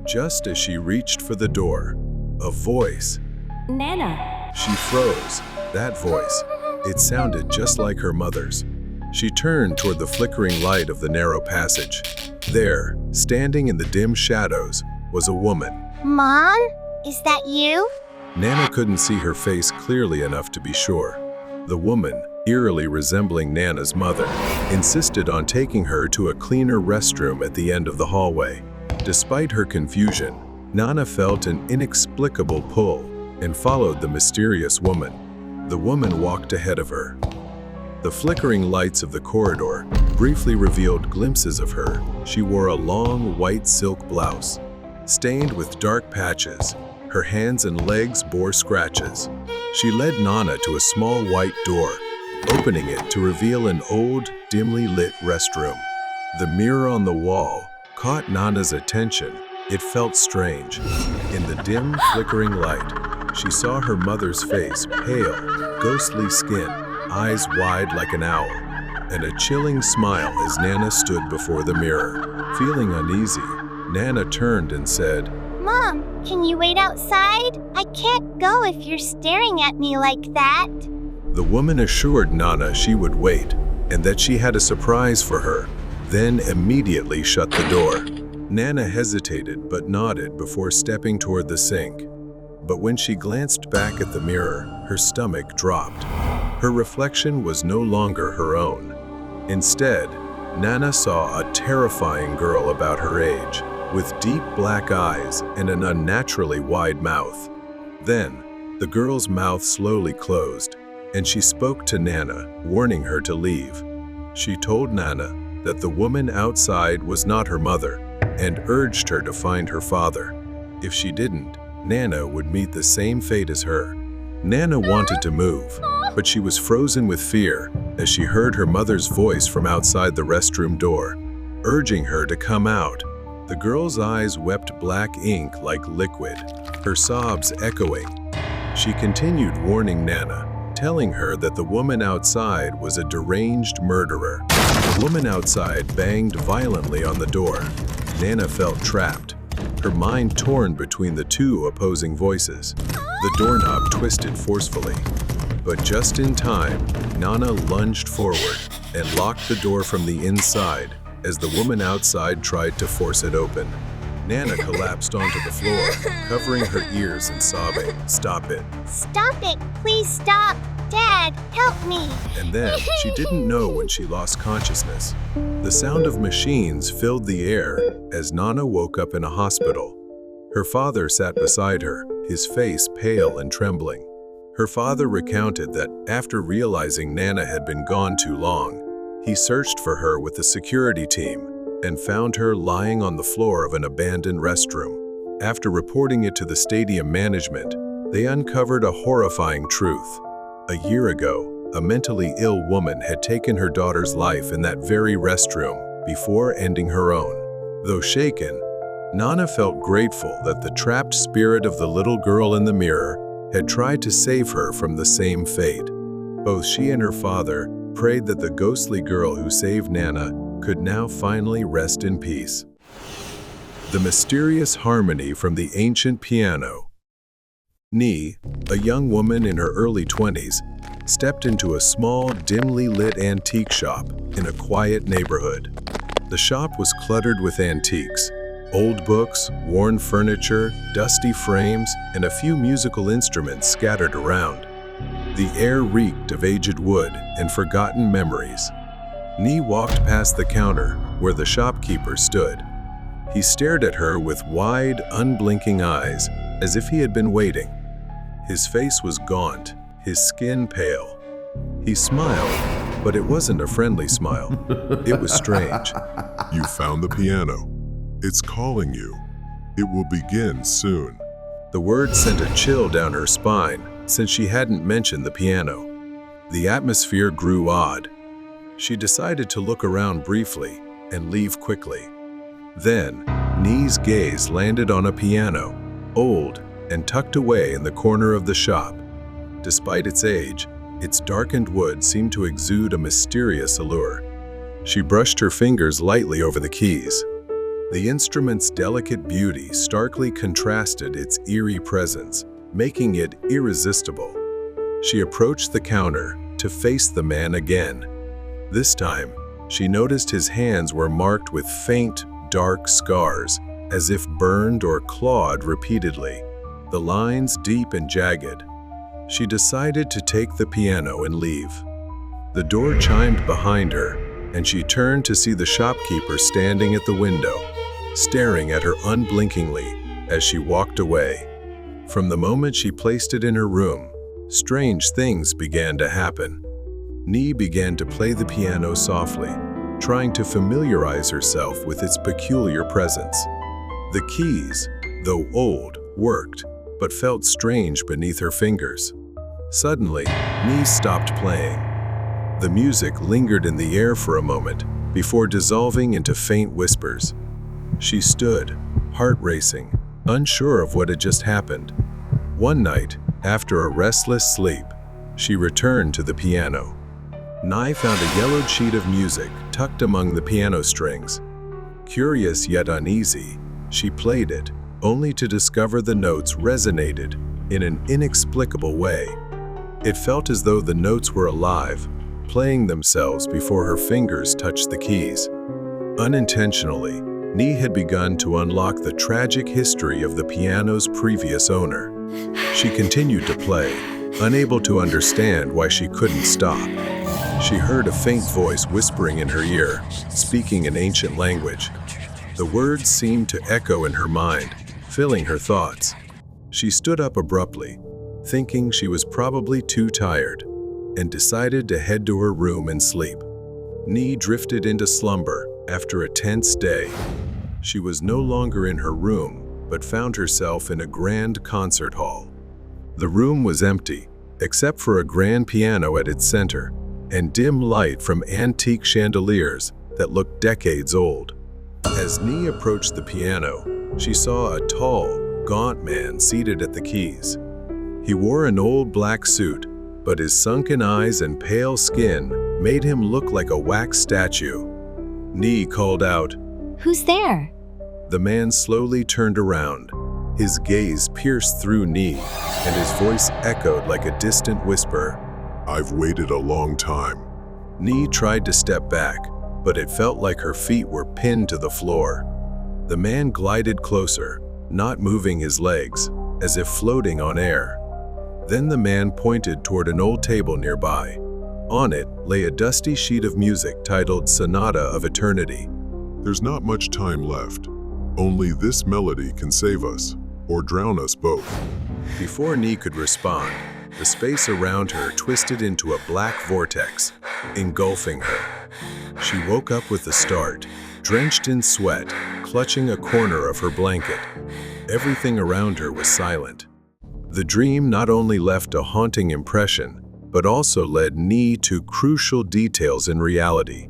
Just as she reached for the door, a voice. Nana. She froze. That voice. It sounded just like her mother's. She turned toward the flickering light of the narrow passage. There, standing in the dim shadows, was a woman. Mom? Is that you? Nana couldn't see her face clearly enough to be sure. The woman, eerily resembling Nana's mother, insisted on taking her to a cleaner restroom at the end of the hallway. Despite her confusion, Nana felt an inexplicable pull and followed the mysterious woman. The woman walked ahead of her. The flickering lights of the corridor briefly revealed glimpses of her. She wore a long white silk blouse, stained with dark patches. Her hands and legs bore scratches. She led Nana to a small white door, opening it to reveal an old, dimly lit restroom. The mirror on the wall caught Nana's attention. It felt strange. In the dim, flickering light, she saw her mother's face, pale, ghostly skin, eyes wide like an owl, and a chilling smile as Nana stood before the mirror. Feeling uneasy, Nana turned and said, Mom, can you wait outside? I can't go if you're staring at me like that. The woman assured Nana she would wait and that she had a surprise for her, then immediately shut the door. Nana hesitated but nodded before stepping toward the sink. But when she glanced back at the mirror, her stomach dropped. Her reflection was no longer her own. Instead, Nana saw a terrifying girl about her age, with deep black eyes and an unnaturally wide mouth. Then, the girl's mouth slowly closed, and she spoke to Nana, warning her to leave. She told Nana that the woman outside was not her mother and urged her to find her father. If she didn't, Nana would meet the same fate as her. Nana wanted to move, but she was frozen with fear as she heard her mother's voice from outside the restroom door, urging her to come out. The girl's eyes wept black ink like liquid, her sobs echoing. She continued warning Nana, telling her that the woman outside was a deranged murderer. The woman outside banged violently on the door. Nana felt trapped, her mind torn between the two opposing voices. The doorknob twisted forcefully, but just in time, Nana lunged forward and locked the door from the inside as the woman outside tried to force it open. Nana collapsed onto the floor, covering her ears and sobbing, "Stop it. Stop it! Please stop! Dad, help me!" And then, she didn't know when she lost consciousness. The sound of machines filled the air as Nana woke up in a hospital. Her father sat beside her, his face pale and trembling. Her father recounted that after realizing Nana had been gone too long, he searched for her with the security team and found her lying on the floor of an abandoned restroom. After reporting it to the stadium management, they uncovered a horrifying truth. A year ago, a mentally ill woman had taken her daughter's life in that very restroom before ending her own. Though shaken, Nana felt grateful that the trapped spirit of the little girl in the mirror had tried to save her from the same fate. Both she and her father prayed that the ghostly girl who saved Nana could now finally rest in peace. The mysterious harmony from the ancient piano. Nee, a young woman in her early 20s, stepped into a small, dimly lit antique shop in a quiet neighborhood. The shop was cluttered with antiques, old books, worn furniture, dusty frames, and a few musical instruments scattered around. The air reeked of aged wood and forgotten memories. Nee walked past the counter where the shopkeeper stood. He stared at her with wide, unblinking eyes, as if he had been waiting. His face was gaunt, his skin pale. He smiled, but it wasn't a friendly smile. It was strange. "You found the piano. It's calling you. It will begin soon." The word sent a chill down her spine, since she hadn't mentioned the piano. The atmosphere grew odd. She decided to look around briefly and leave quickly. Then, Nee's gaze landed on a piano, old and tucked away in the corner of the shop. Despite its age, its darkened wood seemed to exude a mysterious allure. She brushed her fingers lightly over the keys. The instrument's delicate beauty starkly contrasted its eerie presence, making it irresistible. She approached the counter to face the man again. This time, she noticed his hands were marked with faint, dark scars, as if burned or clawed repeatedly, the lines deep and jagged. She decided to take the piano and leave. The door chimed behind her, and she turned to see the shopkeeper standing at the window, staring at her unblinkingly as she walked away. From the moment she placed it in her room, strange things began to happen. Nee began to play the piano softly, trying to familiarize herself with its peculiar presence. The keys, though old, worked, but felt strange beneath her fingers. Suddenly, Nee stopped playing. The music lingered in the air for a moment before dissolving into faint whispers. She stood, heart racing, unsure of what had just happened. One night, after a restless sleep, she returned to the piano. Nye found a yellowed sheet of music tucked among the piano strings. Curious yet uneasy, she played it, only to discover the notes resonated in an inexplicable way. It felt as though the notes were alive, playing themselves before her fingers touched the keys. Unintentionally, Nee had begun to unlock the tragic history of the piano's previous owner. She continued to play, unable to understand why she couldn't stop. She heard a faint voice whispering in her ear, speaking an ancient language. The words seemed to echo in her mind, filling her thoughts. She stood up abruptly, thinking she was probably too tired, and decided to head to her room and sleep. Nee drifted into slumber after a tense day. She was no longer in her room, but found herself in a grand concert hall. The room was empty, except for a grand piano at its center and dim light from antique chandeliers that looked decades old. As Nee approached the piano, she saw a tall, gaunt man seated at the keys. He wore an old black suit, but his sunken eyes and pale skin made him look like a wax statue. Nee called out, "Who's there?" The man slowly turned around. His gaze pierced through Nee, and his voice echoed like a distant whisper. I've waited a long time. Nee tried to step back, but it felt like her feet were pinned to the floor. The man glided closer, not moving his legs, as if floating on air. Then the man pointed toward an old table nearby. On it lay a dusty sheet of music titled Sonata of Eternity. There's not much time left. Only this melody can save us, or drown us both. Before Nee could respond, the space around her twisted into a black vortex, engulfing her. She woke up with a start, drenched in sweat, clutching a corner of her blanket. Everything around her was silent. The dream not only left a haunting impression, but also led Nee to crucial details in reality.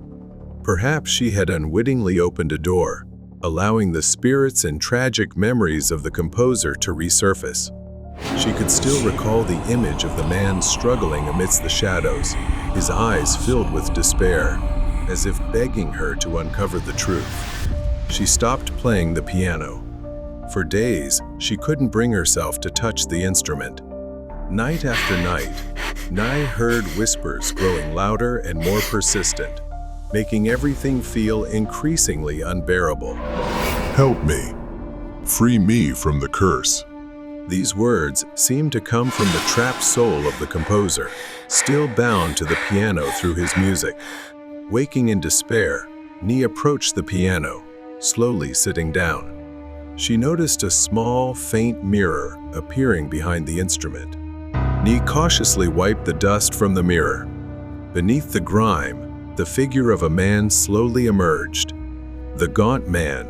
Perhaps she had unwittingly opened a door, allowing the spirits and tragic memories of the composer to resurface. She could still recall the image of the man struggling amidst the shadows, his eyes filled with despair, as if begging her to uncover the truth. She stopped playing the piano. For days, she couldn't bring herself to touch the instrument. Night after night, Nee heard whispers growing louder and more persistent, making everything feel increasingly unbearable. Help me. Free me from the curse. These words seemed to come from the trapped soul of the composer, still bound to the piano through his music. Waking in despair, Nee approached the piano, slowly sitting down. She noticed a small, faint mirror appearing behind the instrument. Nee cautiously wiped the dust from the mirror. Beneath the grime, the figure of a man slowly emerged. The gaunt man,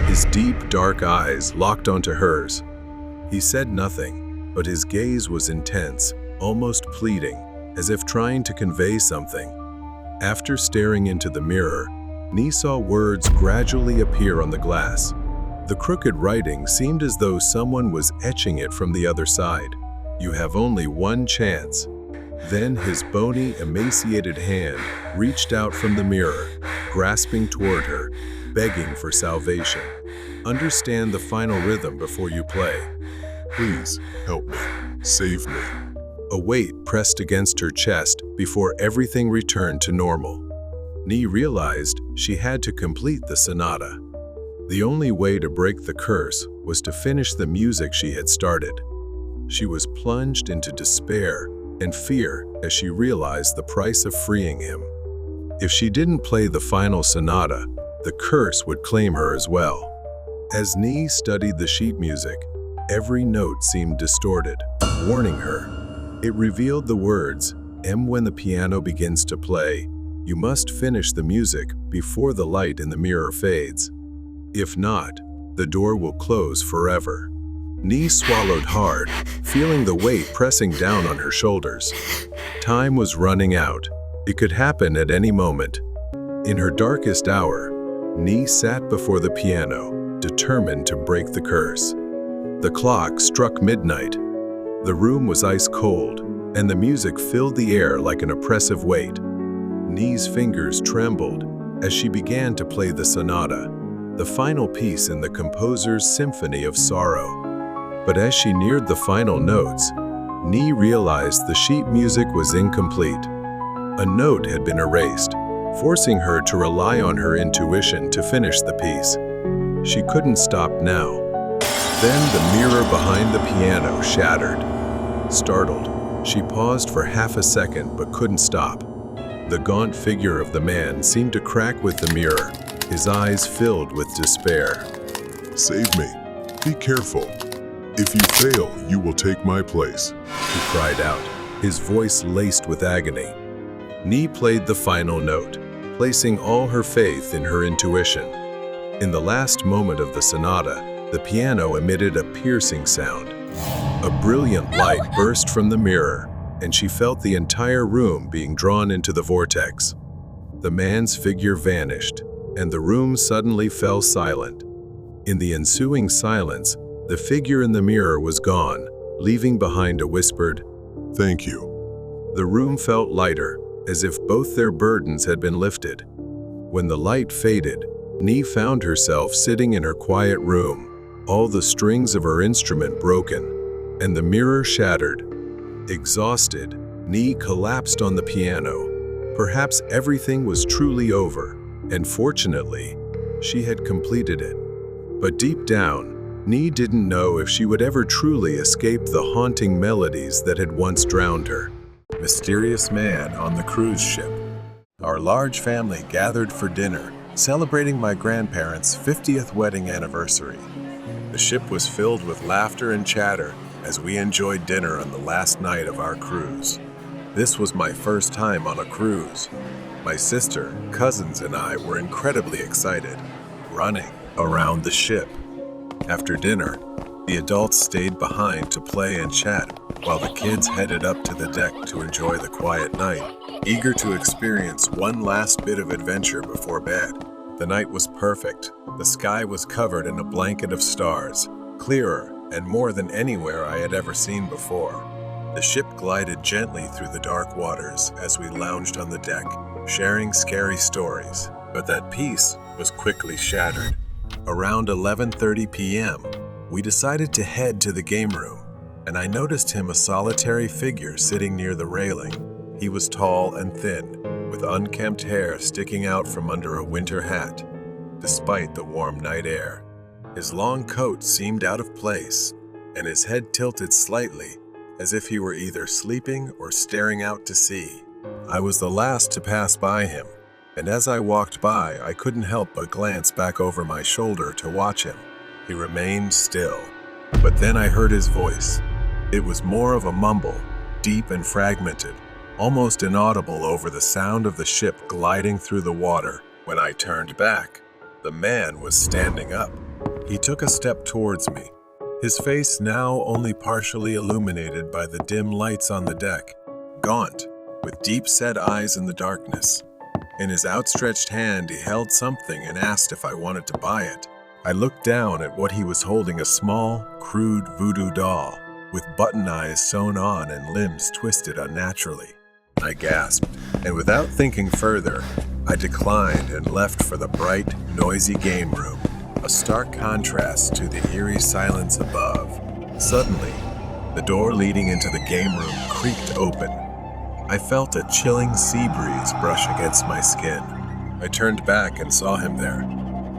his deep, dark eyes locked onto hers. He said nothing, but his gaze was intense, almost pleading, as if trying to convey something. After staring into the mirror, Nee saw words gradually appear on the glass. The crooked writing seemed as though someone was etching it from the other side. You have only one chance. Then his bony, emaciated hand reached out from the mirror, grasping toward her, begging for salvation. Understand the final rhythm before you play. Please, help me. Save me. A weight pressed against her chest before everything returned to normal. Nee realized she had to complete the sonata. The only way to break the curse was to finish the music she had started. She was plunged into despair and fear as she realized the price of freeing him. If she didn't play the final sonata, the curse would claim her as well. As Nee studied the sheet music, every note seemed distorted, warning her. It revealed the words, when the piano begins to play, you must finish the music before the light in the mirror fades. If not, the door will close forever. Nee swallowed hard, feeling the weight pressing down on her shoulders. Time was running out. It could happen at any moment. In her darkest hour, Nee sat before the piano, determined to break the curse. The clock struck midnight. The room was ice cold, and the music filled the air like an oppressive weight. Nee's fingers trembled as she began to play the sonata, the final piece in the composer's symphony of sorrow. But as she neared the final notes, Nee realized the sheet music was incomplete. A note had been erased, forcing her to rely on her intuition to finish the piece. She couldn't stop now. Then the mirror behind the piano shattered. Startled, she paused for half a second but couldn't stop. The gaunt figure of the man seemed to crack with the mirror, his eyes filled with despair. Save me. Be careful. If you fail, you will take my place, he cried out, his voice laced with agony. Nee played the final note, placing all her faith in her intuition. In the last moment of the sonata, the piano emitted a piercing sound. A brilliant light burst from the mirror, and she felt the entire room being drawn into the vortex. The man's figure vanished, and the room suddenly fell silent. In the ensuing silence, the figure in the mirror was gone, leaving behind a whispered, "Thank you." The room felt lighter, as if both their burdens had been lifted. When the light faded, Nee found herself sitting in her quiet room, all the strings of her instrument broken, and the mirror shattered. Exhausted, Nee collapsed on the piano. Perhaps everything was truly over, and fortunately, she had completed it. But deep down, Nee didn't know if she would ever truly escape the haunting melodies that had once drowned her. Mysterious man on the cruise ship. Our large family gathered for dinner, celebrating my grandparents' 50th wedding anniversary. The ship was filled with laughter and chatter as we enjoyed dinner on the last night of our cruise. This was my first time on a cruise. My sister, cousins, and I were incredibly excited, running around the ship. After dinner, the adults stayed behind to play and chat, while the kids headed up to the deck to enjoy the quiet night, eager to experience one last bit of adventure before bed. The night was perfect. The sky was covered in a blanket of stars, clearer and more than anywhere I had ever seen before. The ship glided gently through the dark waters as we lounged on the deck, sharing scary stories, but that peace was quickly shattered. Around 11:30 p.m., we decided to head to the game room, and I noticed him a solitary figure sitting near the railing. He was tall and thin, with unkempt hair sticking out from under a winter hat. Despite the warm night air, his long coat seemed out of place, and his head tilted slightly, as if he were either sleeping or staring out to sea. I was the last to pass by him, and as I walked by, I couldn't help but glance back over my shoulder to watch him. He remained still, but then I heard his voice. It was more of a mumble, deep and fragmented, almost inaudible over the sound of the ship gliding through the water. When I turned back, the man was standing up. He took a step towards me, his face now only partially illuminated by the dim lights on the deck, gaunt, with deep-set eyes in the darkness. In his outstretched hand, he held something and asked if I wanted to buy it. I looked down at what he was holding, a small, crude voodoo doll, with button eyes sewn on and limbs twisted unnaturally. I gasped, and without thinking further, I declined and left for the bright, noisy game room, a stark contrast to the eerie silence above. Suddenly, the door leading into the game room creaked open. I felt a chilling sea breeze brush against my skin. I turned back and saw him there.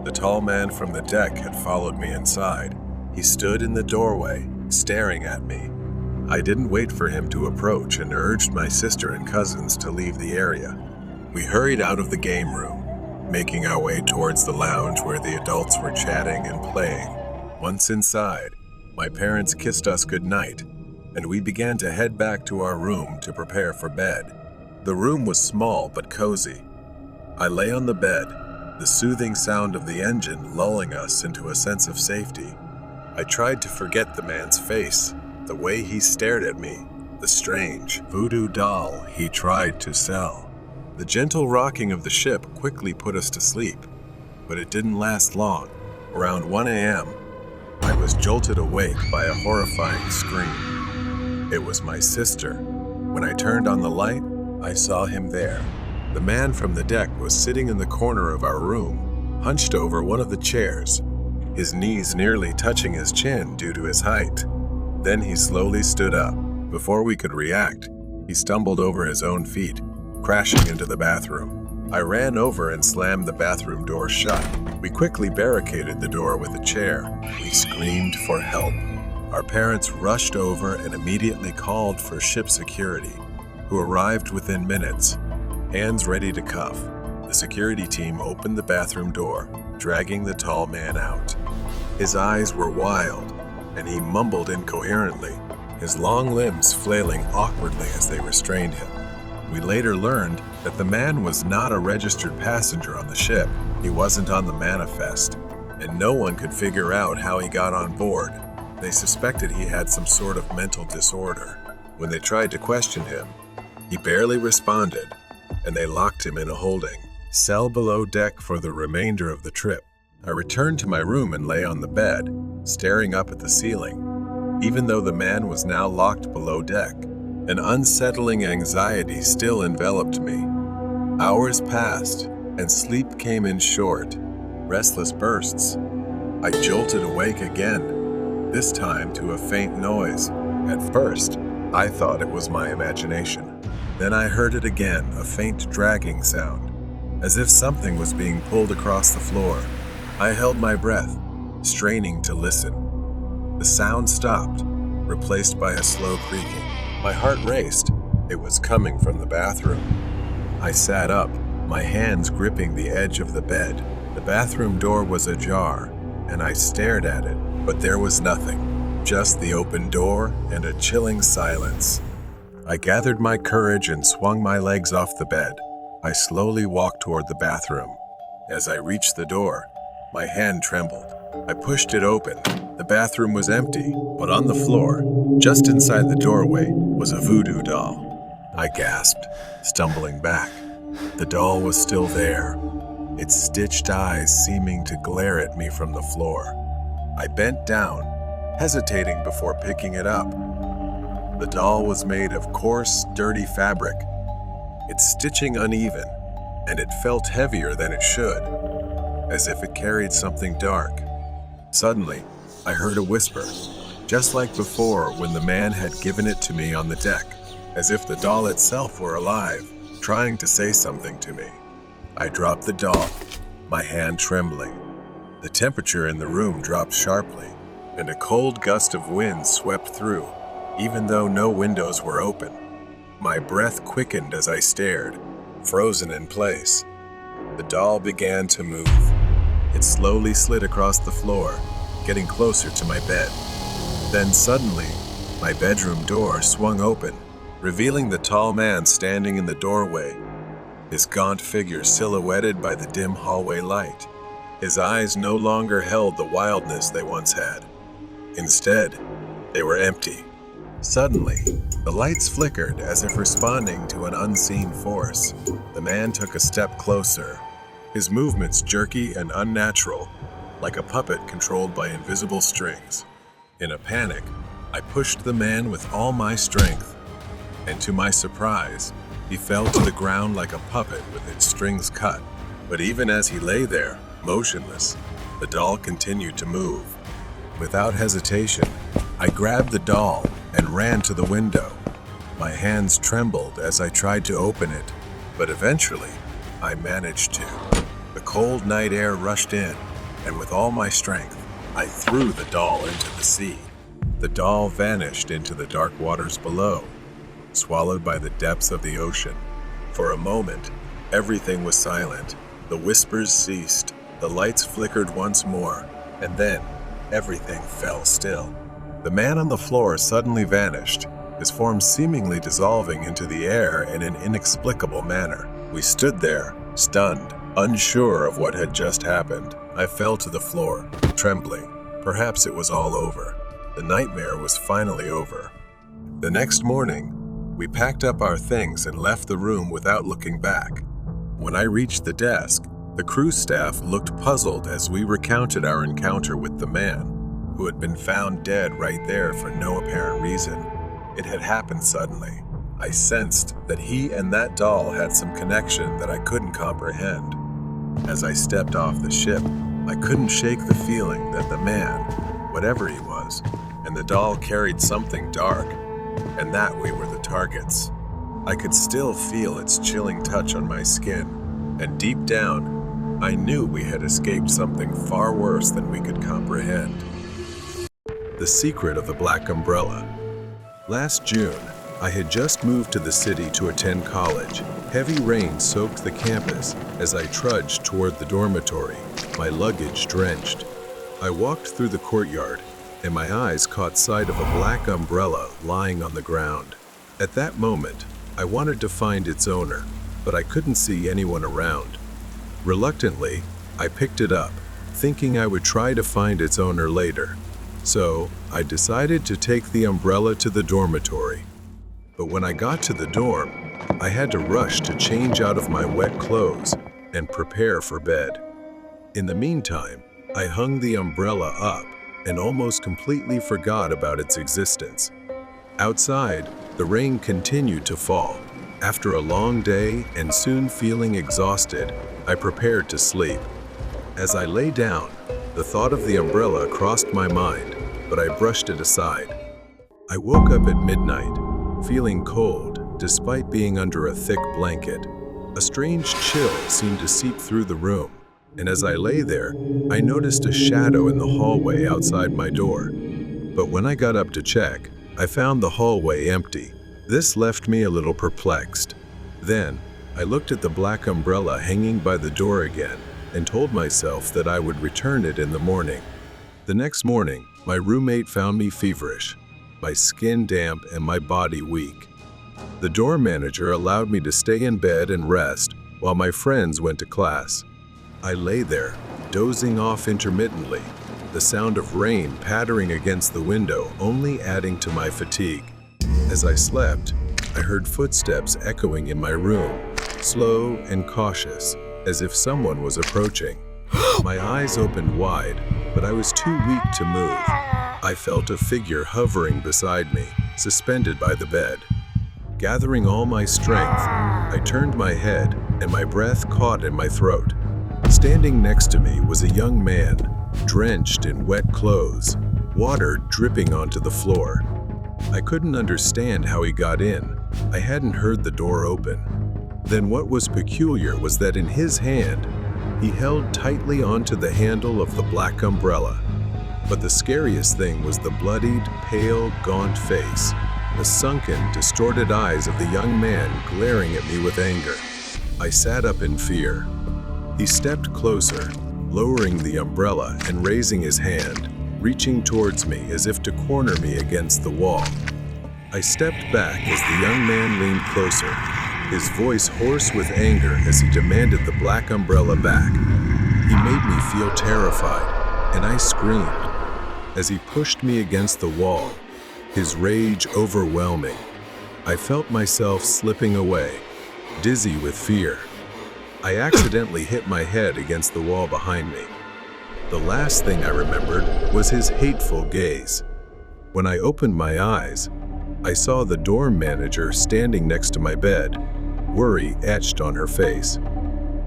The tall man from the deck had followed me inside. He stood in the doorway, staring at me. I didn't wait for him to approach and urged my sister and cousins to leave the area. We hurried out of the game room, making our way towards the lounge where the adults were chatting and playing. Once inside, my parents kissed us goodnight, and we began to head back to our room to prepare for bed. The room was small but cozy. I lay on the bed, the soothing sound of the engine lulling us into a sense of safety. I tried to forget the man's face, the way he stared at me, the strange voodoo doll he tried to sell. The gentle rocking of the ship quickly put us to sleep, but it didn't last long. Around 1 a.m., I was jolted awake by a horrifying scream. It was my sister. When I turned on the light, I saw him there. The man from the deck was sitting in the corner of our room, hunched over one of the chairs, his knees nearly touching his chin due to his height. Then he slowly stood up. Before we could react, he stumbled over his own feet, crashing into the bathroom. I ran over and slammed the bathroom door shut. We quickly barricaded the door with a chair. We screamed for help. Our parents rushed over and immediately called for ship security, who arrived within minutes, hands ready to cuff. The security team opened the bathroom door, dragging the tall man out. His eyes were wild, and he mumbled incoherently, his long limbs flailing awkwardly as they restrained him. We later learned that the man was not a registered passenger on the ship. He wasn't on the manifest, and no one could figure out how he got on board. They suspected he had some sort of mental disorder. When they tried to question him, he barely responded, and they locked him in a holding cell below deck for the remainder of the trip. I returned to my room and lay on the bed, staring up at the ceiling. Even though the man was now locked below deck, an unsettling anxiety still enveloped me. Hours passed, and sleep came in short, restless bursts. I jolted awake again, this time to a faint noise. At first, I thought it was my imagination. Then I heard it again, a faint dragging sound, as if something was being pulled across the floor. I held my breath, straining to listen. The sound stopped, replaced by a slow creaking. My heart raced. It was coming from the bathroom. I sat up, my hands gripping the edge of the bed. The bathroom door was ajar, and I stared at it, but there was nothing, just the open door and a chilling silence. I gathered my courage and swung my legs off the bed. I slowly walked toward the bathroom. As I reached the door, my hand trembled. I pushed it open. The bathroom was empty, but on the floor, just inside the doorway, was a voodoo doll. I gasped, stumbling back. The doll was still there, its stitched eyes seeming to glare at me from the floor. I bent down, hesitating before picking it up. The doll was made of coarse, dirty fabric, its stitching uneven, and it felt heavier than it should, as if it carried something dark. Suddenly, I heard a whisper, just like before when the man had given it to me on the deck, as if the doll itself were alive, trying to say something to me. I dropped the doll, my hand trembling. The temperature in the room dropped sharply, and a cold gust of wind swept through, even though no windows were open. My breath quickened as I stared, frozen in place. The doll began to move. It slowly slid across the floor, getting closer to my bed. Then suddenly, my bedroom door swung open, revealing the tall man standing in the doorway, his gaunt figure silhouetted by the dim hallway light. His eyes no longer held the wildness they once had. Instead, they were empty. Suddenly, the lights flickered as if responding to an unseen force. The man took a step closer, his movements jerky and unnatural, like a puppet controlled by invisible strings. In a panic, I pushed the man with all my strength, and to my surprise, he fell to the ground like a puppet with its strings cut. But even as he lay there, motionless, the doll continued to move. Without hesitation, I grabbed the doll and ran to the window. My hands trembled as I tried to open it, but eventually, I managed to. The cold night air rushed in, and with all my strength, I threw the doll into the sea. The doll vanished into the dark waters below, swallowed by the depths of the ocean. For a moment, everything was silent. The whispers ceased, the lights flickered once more, and then everything fell still. The man on the floor suddenly vanished, his form seemingly dissolving into the air in an inexplicable manner. We stood there, stunned, unsure of what had just happened. I fell to the floor, trembling. Perhaps it was all over. The nightmare was finally over. The next morning, we packed up our things and left the room without looking back. When I reached the desk, the cruise staff looked puzzled as we recounted our encounter with the man, who had been found dead right there for no apparent reason. It had happened suddenly. I sensed that he and that doll had some connection that I couldn't comprehend. As I stepped off the ship, I couldn't shake the feeling that the man, whatever he was, and the doll carried something dark, and that we were the targets. I could still feel its chilling touch on my skin, and deep down, I knew we had escaped something far worse than we could comprehend. The secret of the black umbrella. Last June, I had just moved to the city to attend college. Heavy rain soaked the campus as I trudged toward the dormitory, my luggage drenched. I walked through the courtyard, and my eyes caught sight of a black umbrella lying on the ground. At that moment, I wanted to find its owner, but I couldn't see anyone around. Reluctantly, I picked it up, thinking I would try to find its owner later. So, I decided to take the umbrella to the dormitory. But when I got to the dorm, I had to rush to change out of my wet clothes and prepare for bed. In the meantime, I hung the umbrella up and almost completely forgot about its existence. Outside, the rain continued to fall. After a long day and soon feeling exhausted, I prepared to sleep. As I lay down, the thought of the umbrella crossed my mind, but I brushed it aside. I woke up at midnight, feeling cold despite being under a thick blanket. A strange chill seemed to seep through the room, and as I lay there, I noticed a shadow in the hallway outside my door. But when I got up to check, I found the hallway empty. This left me a little perplexed. Then, I looked at the black umbrella hanging by the door again and told myself that I would return it in the morning. The next morning, my roommate found me feverish, my skin damp and my body weak. The dorm manager allowed me to stay in bed and rest while my friends went to class. I lay there, dozing off intermittently, the sound of rain pattering against the window only adding to my fatigue. As I slept, I heard footsteps echoing in my room, slow and cautious, as if someone was approaching. My eyes opened wide, but I was too weak to move. I felt a figure hovering beside me, suspended by the bed. Gathering all my strength, I turned my head, and my breath caught in my throat. Standing next to me was a young man, drenched in wet clothes, water dripping onto the floor. I couldn't understand how he got in. I hadn't heard the door open. Then what was peculiar was that in his hand, he held tightly onto the handle of the black umbrella. But the scariest thing was the bloodied, pale, gaunt face, the sunken, distorted eyes of the young man glaring at me with anger. I sat up in fear. He stepped closer, lowering the umbrella and raising his hand, reaching towards me as if to corner me against the wall. I stepped back as the young man leaned closer, his voice hoarse with anger as he demanded the black umbrella back. He made me feel terrified, and I screamed. As he pushed me against the wall, his rage overwhelming, I felt myself slipping away, dizzy with fear. I accidentally hit my head against the wall behind me. The last thing I remembered was his hateful gaze. When I opened my eyes, I saw the dorm manager standing next to my bed, worry etched on her face.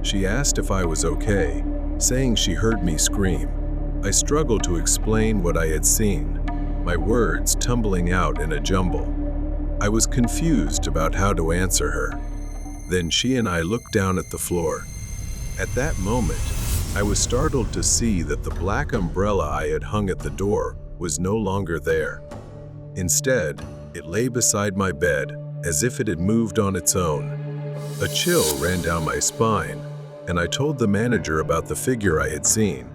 She asked if I was okay, saying she heard me scream. I struggled to explain what I had seen, my words tumbling out in a jumble. I was confused about how to answer her. Then she and I looked down at the floor. At that moment, I was startled to see that the black umbrella I had hung at the door was no longer there. Instead, it lay beside my bed as if it had moved on its own. A chill ran down my spine, and I told the manager about the figure I had seen,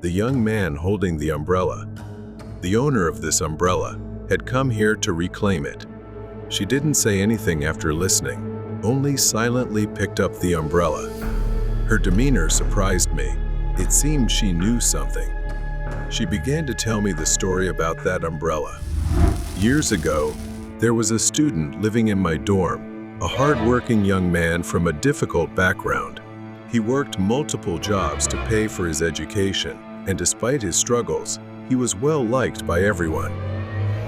the young man holding the umbrella. The owner of this umbrella had come here to reclaim it. She didn't say anything after listening, only silently picked up the umbrella. Her demeanor surprised me. It seemed she knew something. She began to tell me the story about that umbrella. Years ago, there was a student living in my dorm, a hard-working young man from a difficult background. He worked multiple jobs to pay for his education, and despite his struggles, he was well-liked by everyone.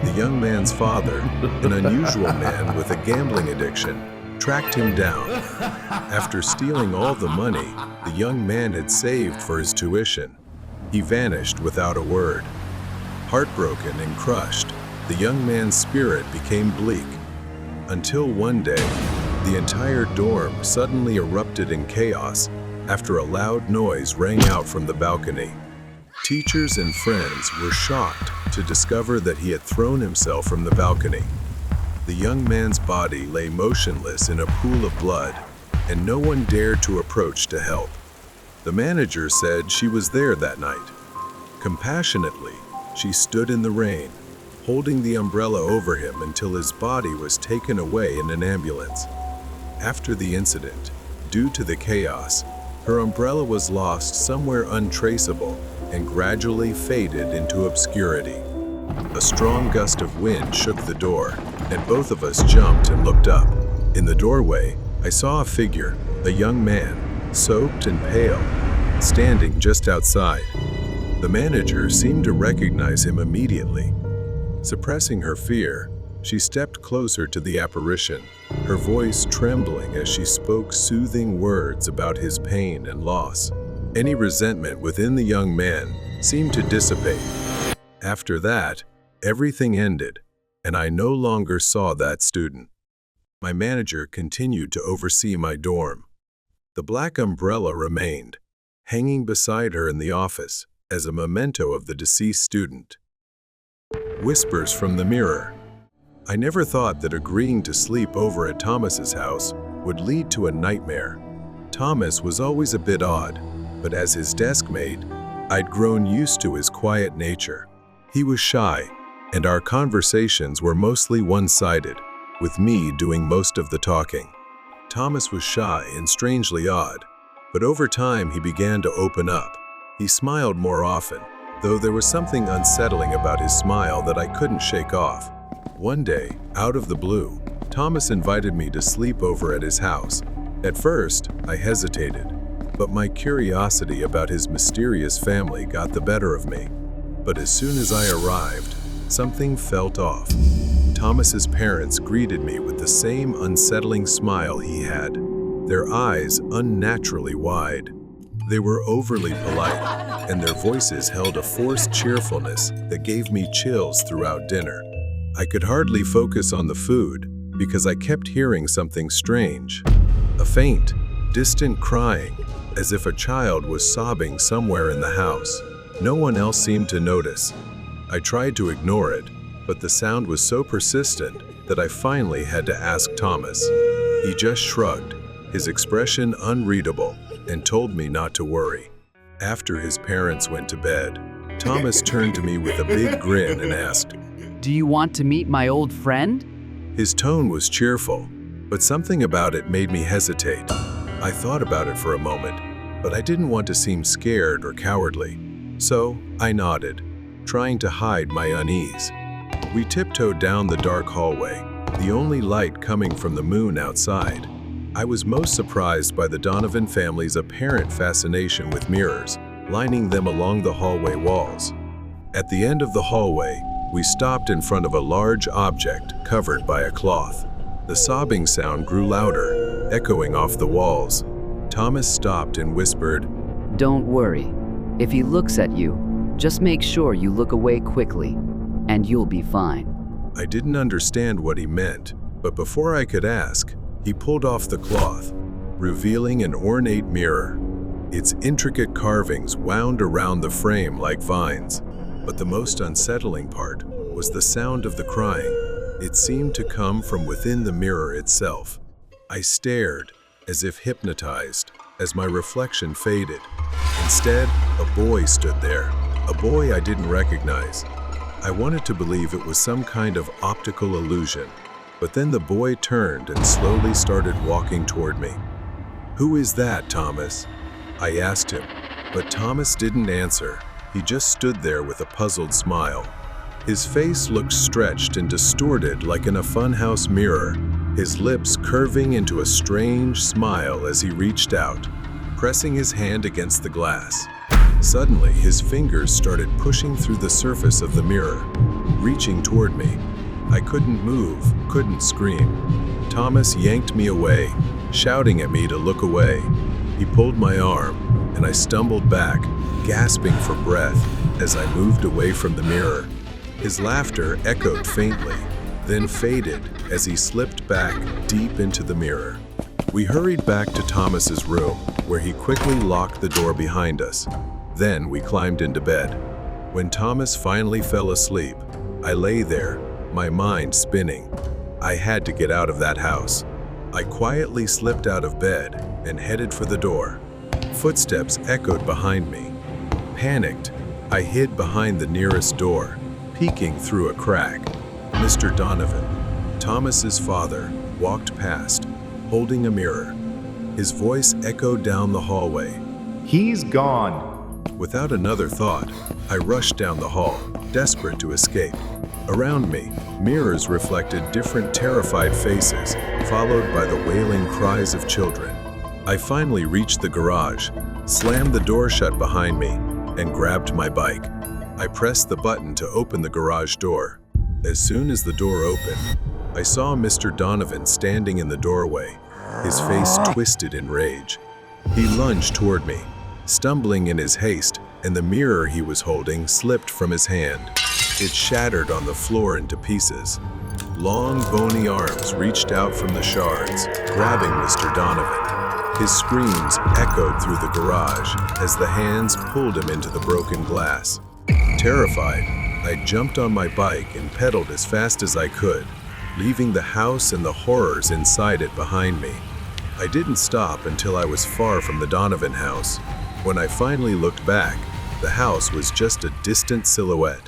The young man's father, an unusual man with a gambling addiction, tracked him down. After stealing all the money the young man had saved for his tuition, he vanished without a word. Heartbroken and crushed, the young man's spirit became bleak. Until one day, the entire dorm suddenly erupted in chaos after a loud noise rang out from the balcony. Teachers and friends were shocked to discover that he had thrown himself from the balcony. The young man's body lay motionless in a pool of blood, and no one dared to approach to help. The manager said she was there that night. Compassionately, she stood in the rain, holding the umbrella over him until his body was taken away in an ambulance. After the incident, due to the chaos, her umbrella was lost somewhere untraceable and gradually faded into obscurity. A strong gust of wind shook the door, and both of us jumped and looked up. In the doorway, I saw a figure, a young man, soaked and pale, standing just outside. The manager seemed to recognize him immediately. Suppressing her fear, she stepped closer to the apparition, her voice trembling as she spoke soothing words about his pain and loss. Any resentment within the young man seemed to dissipate. After that, everything ended, and I no longer saw that student. My manager continued to oversee my dorm. The black umbrella remained, hanging beside her in the office as a memento of the deceased student. Whispers from the mirror. I never thought that agreeing to sleep over at Thomas's house would lead to a nightmare. Thomas was always a bit odd, but as his desk mate, I'd grown used to his quiet nature. He was shy, and our conversations were mostly one-sided, with me doing most of the talking. Thomas was shy and strangely odd, but over time he began to open up. He smiled more often, though there was something unsettling about his smile that I couldn't shake off. One day, out of the blue, Thomas invited me to sleep over at his house. At first, I hesitated, but my curiosity about his mysterious family got the better of me. But as soon as I arrived, something felt off. Thomas's parents greeted me with the same unsettling smile he had, their eyes unnaturally wide. They were overly polite, and their voices held a forced cheerfulness that gave me chills throughout dinner. I could hardly focus on the food because I kept hearing something strange. A faint, distant crying, as if a child was sobbing somewhere in the house. No one else seemed to notice. I tried to ignore it, but the sound was so persistent that I finally had to ask Thomas. He just shrugged, his expression unreadable, and told me not to worry. After his parents went to bed, Thomas turned to me with a big grin and asked, "Do you want to meet my old friend?" His tone was cheerful, but something about it made me hesitate. I thought about it for a moment, but I didn't want to seem scared or cowardly. So I nodded, trying to hide my unease. We tiptoed down the dark hallway, the only light coming from the moon outside. I was most surprised by the Donovan family's apparent fascination with mirrors, lining them along the hallway walls. At the end of the hallway, we stopped in front of a large object covered by a cloth. The sobbing sound grew louder, echoing off the walls. Thomas stopped and whispered, "Don't worry. If he looks at you, just make sure you look away quickly, and you'll be fine." I didn't understand what he meant, but before I could ask, he pulled off the cloth, revealing an ornate mirror. Its intricate carvings wound around the frame like vines. But the most unsettling part was the sound of the crying. It seemed to come from within the mirror itself. I stared, as if hypnotized, as my reflection faded. Instead, a boy stood there, a boy I didn't recognize. I wanted to believe it was some kind of optical illusion, but then the boy turned and slowly started walking toward me. "Who is that, Thomas?" I asked him, but Thomas didn't answer. He just stood there with a puzzled smile. His face looked stretched and distorted like in a funhouse mirror, his lips curving into a strange smile as he reached out, pressing his hand against the glass. Suddenly, his fingers started pushing through the surface of the mirror, reaching toward me. I couldn't move, couldn't scream. Thomas yanked me away, shouting at me to look away. He pulled my arm, and I stumbled back, gasping for breath as I moved away from the mirror. His laughter echoed faintly, then faded as he slipped back deep into the mirror. We hurried back to Thomas's room, where he quickly locked the door behind us. Then we climbed into bed. When Thomas finally fell asleep, I lay there, my mind spinning. I had to get out of that house. I quietly slipped out of bed and headed for the door. Footsteps echoed behind me. Panicked, I hid behind the nearest door, Peeking through a crack, Mr. Donovan, Thomas's father, walked past, holding a mirror. His voice echoed down the hallway. He's gone. Without another thought, I rushed down the hall, desperate to escape. Around me, mirrors reflected different terrified faces, followed by the wailing cries of children. I finally reached the garage, slammed the door shut behind me, and grabbed my bike. I pressed the button to open the garage door. As soon as the door opened, I saw Mr. Donovan standing in the doorway, his face twisted in rage. He lunged toward me, stumbling in his haste, and the mirror he was holding slipped from his hand. It shattered on the floor into pieces. Long, bony arms reached out from the shards, grabbing Mr. Donovan. His screams echoed through the garage as the hands pulled him into the broken glass. Terrified, I jumped on my bike and pedaled as fast as I could, leaving the house and the horrors inside it behind me. I didn't stop until I was far from the Donovan house. When I finally looked back, the house was just a distant silhouette.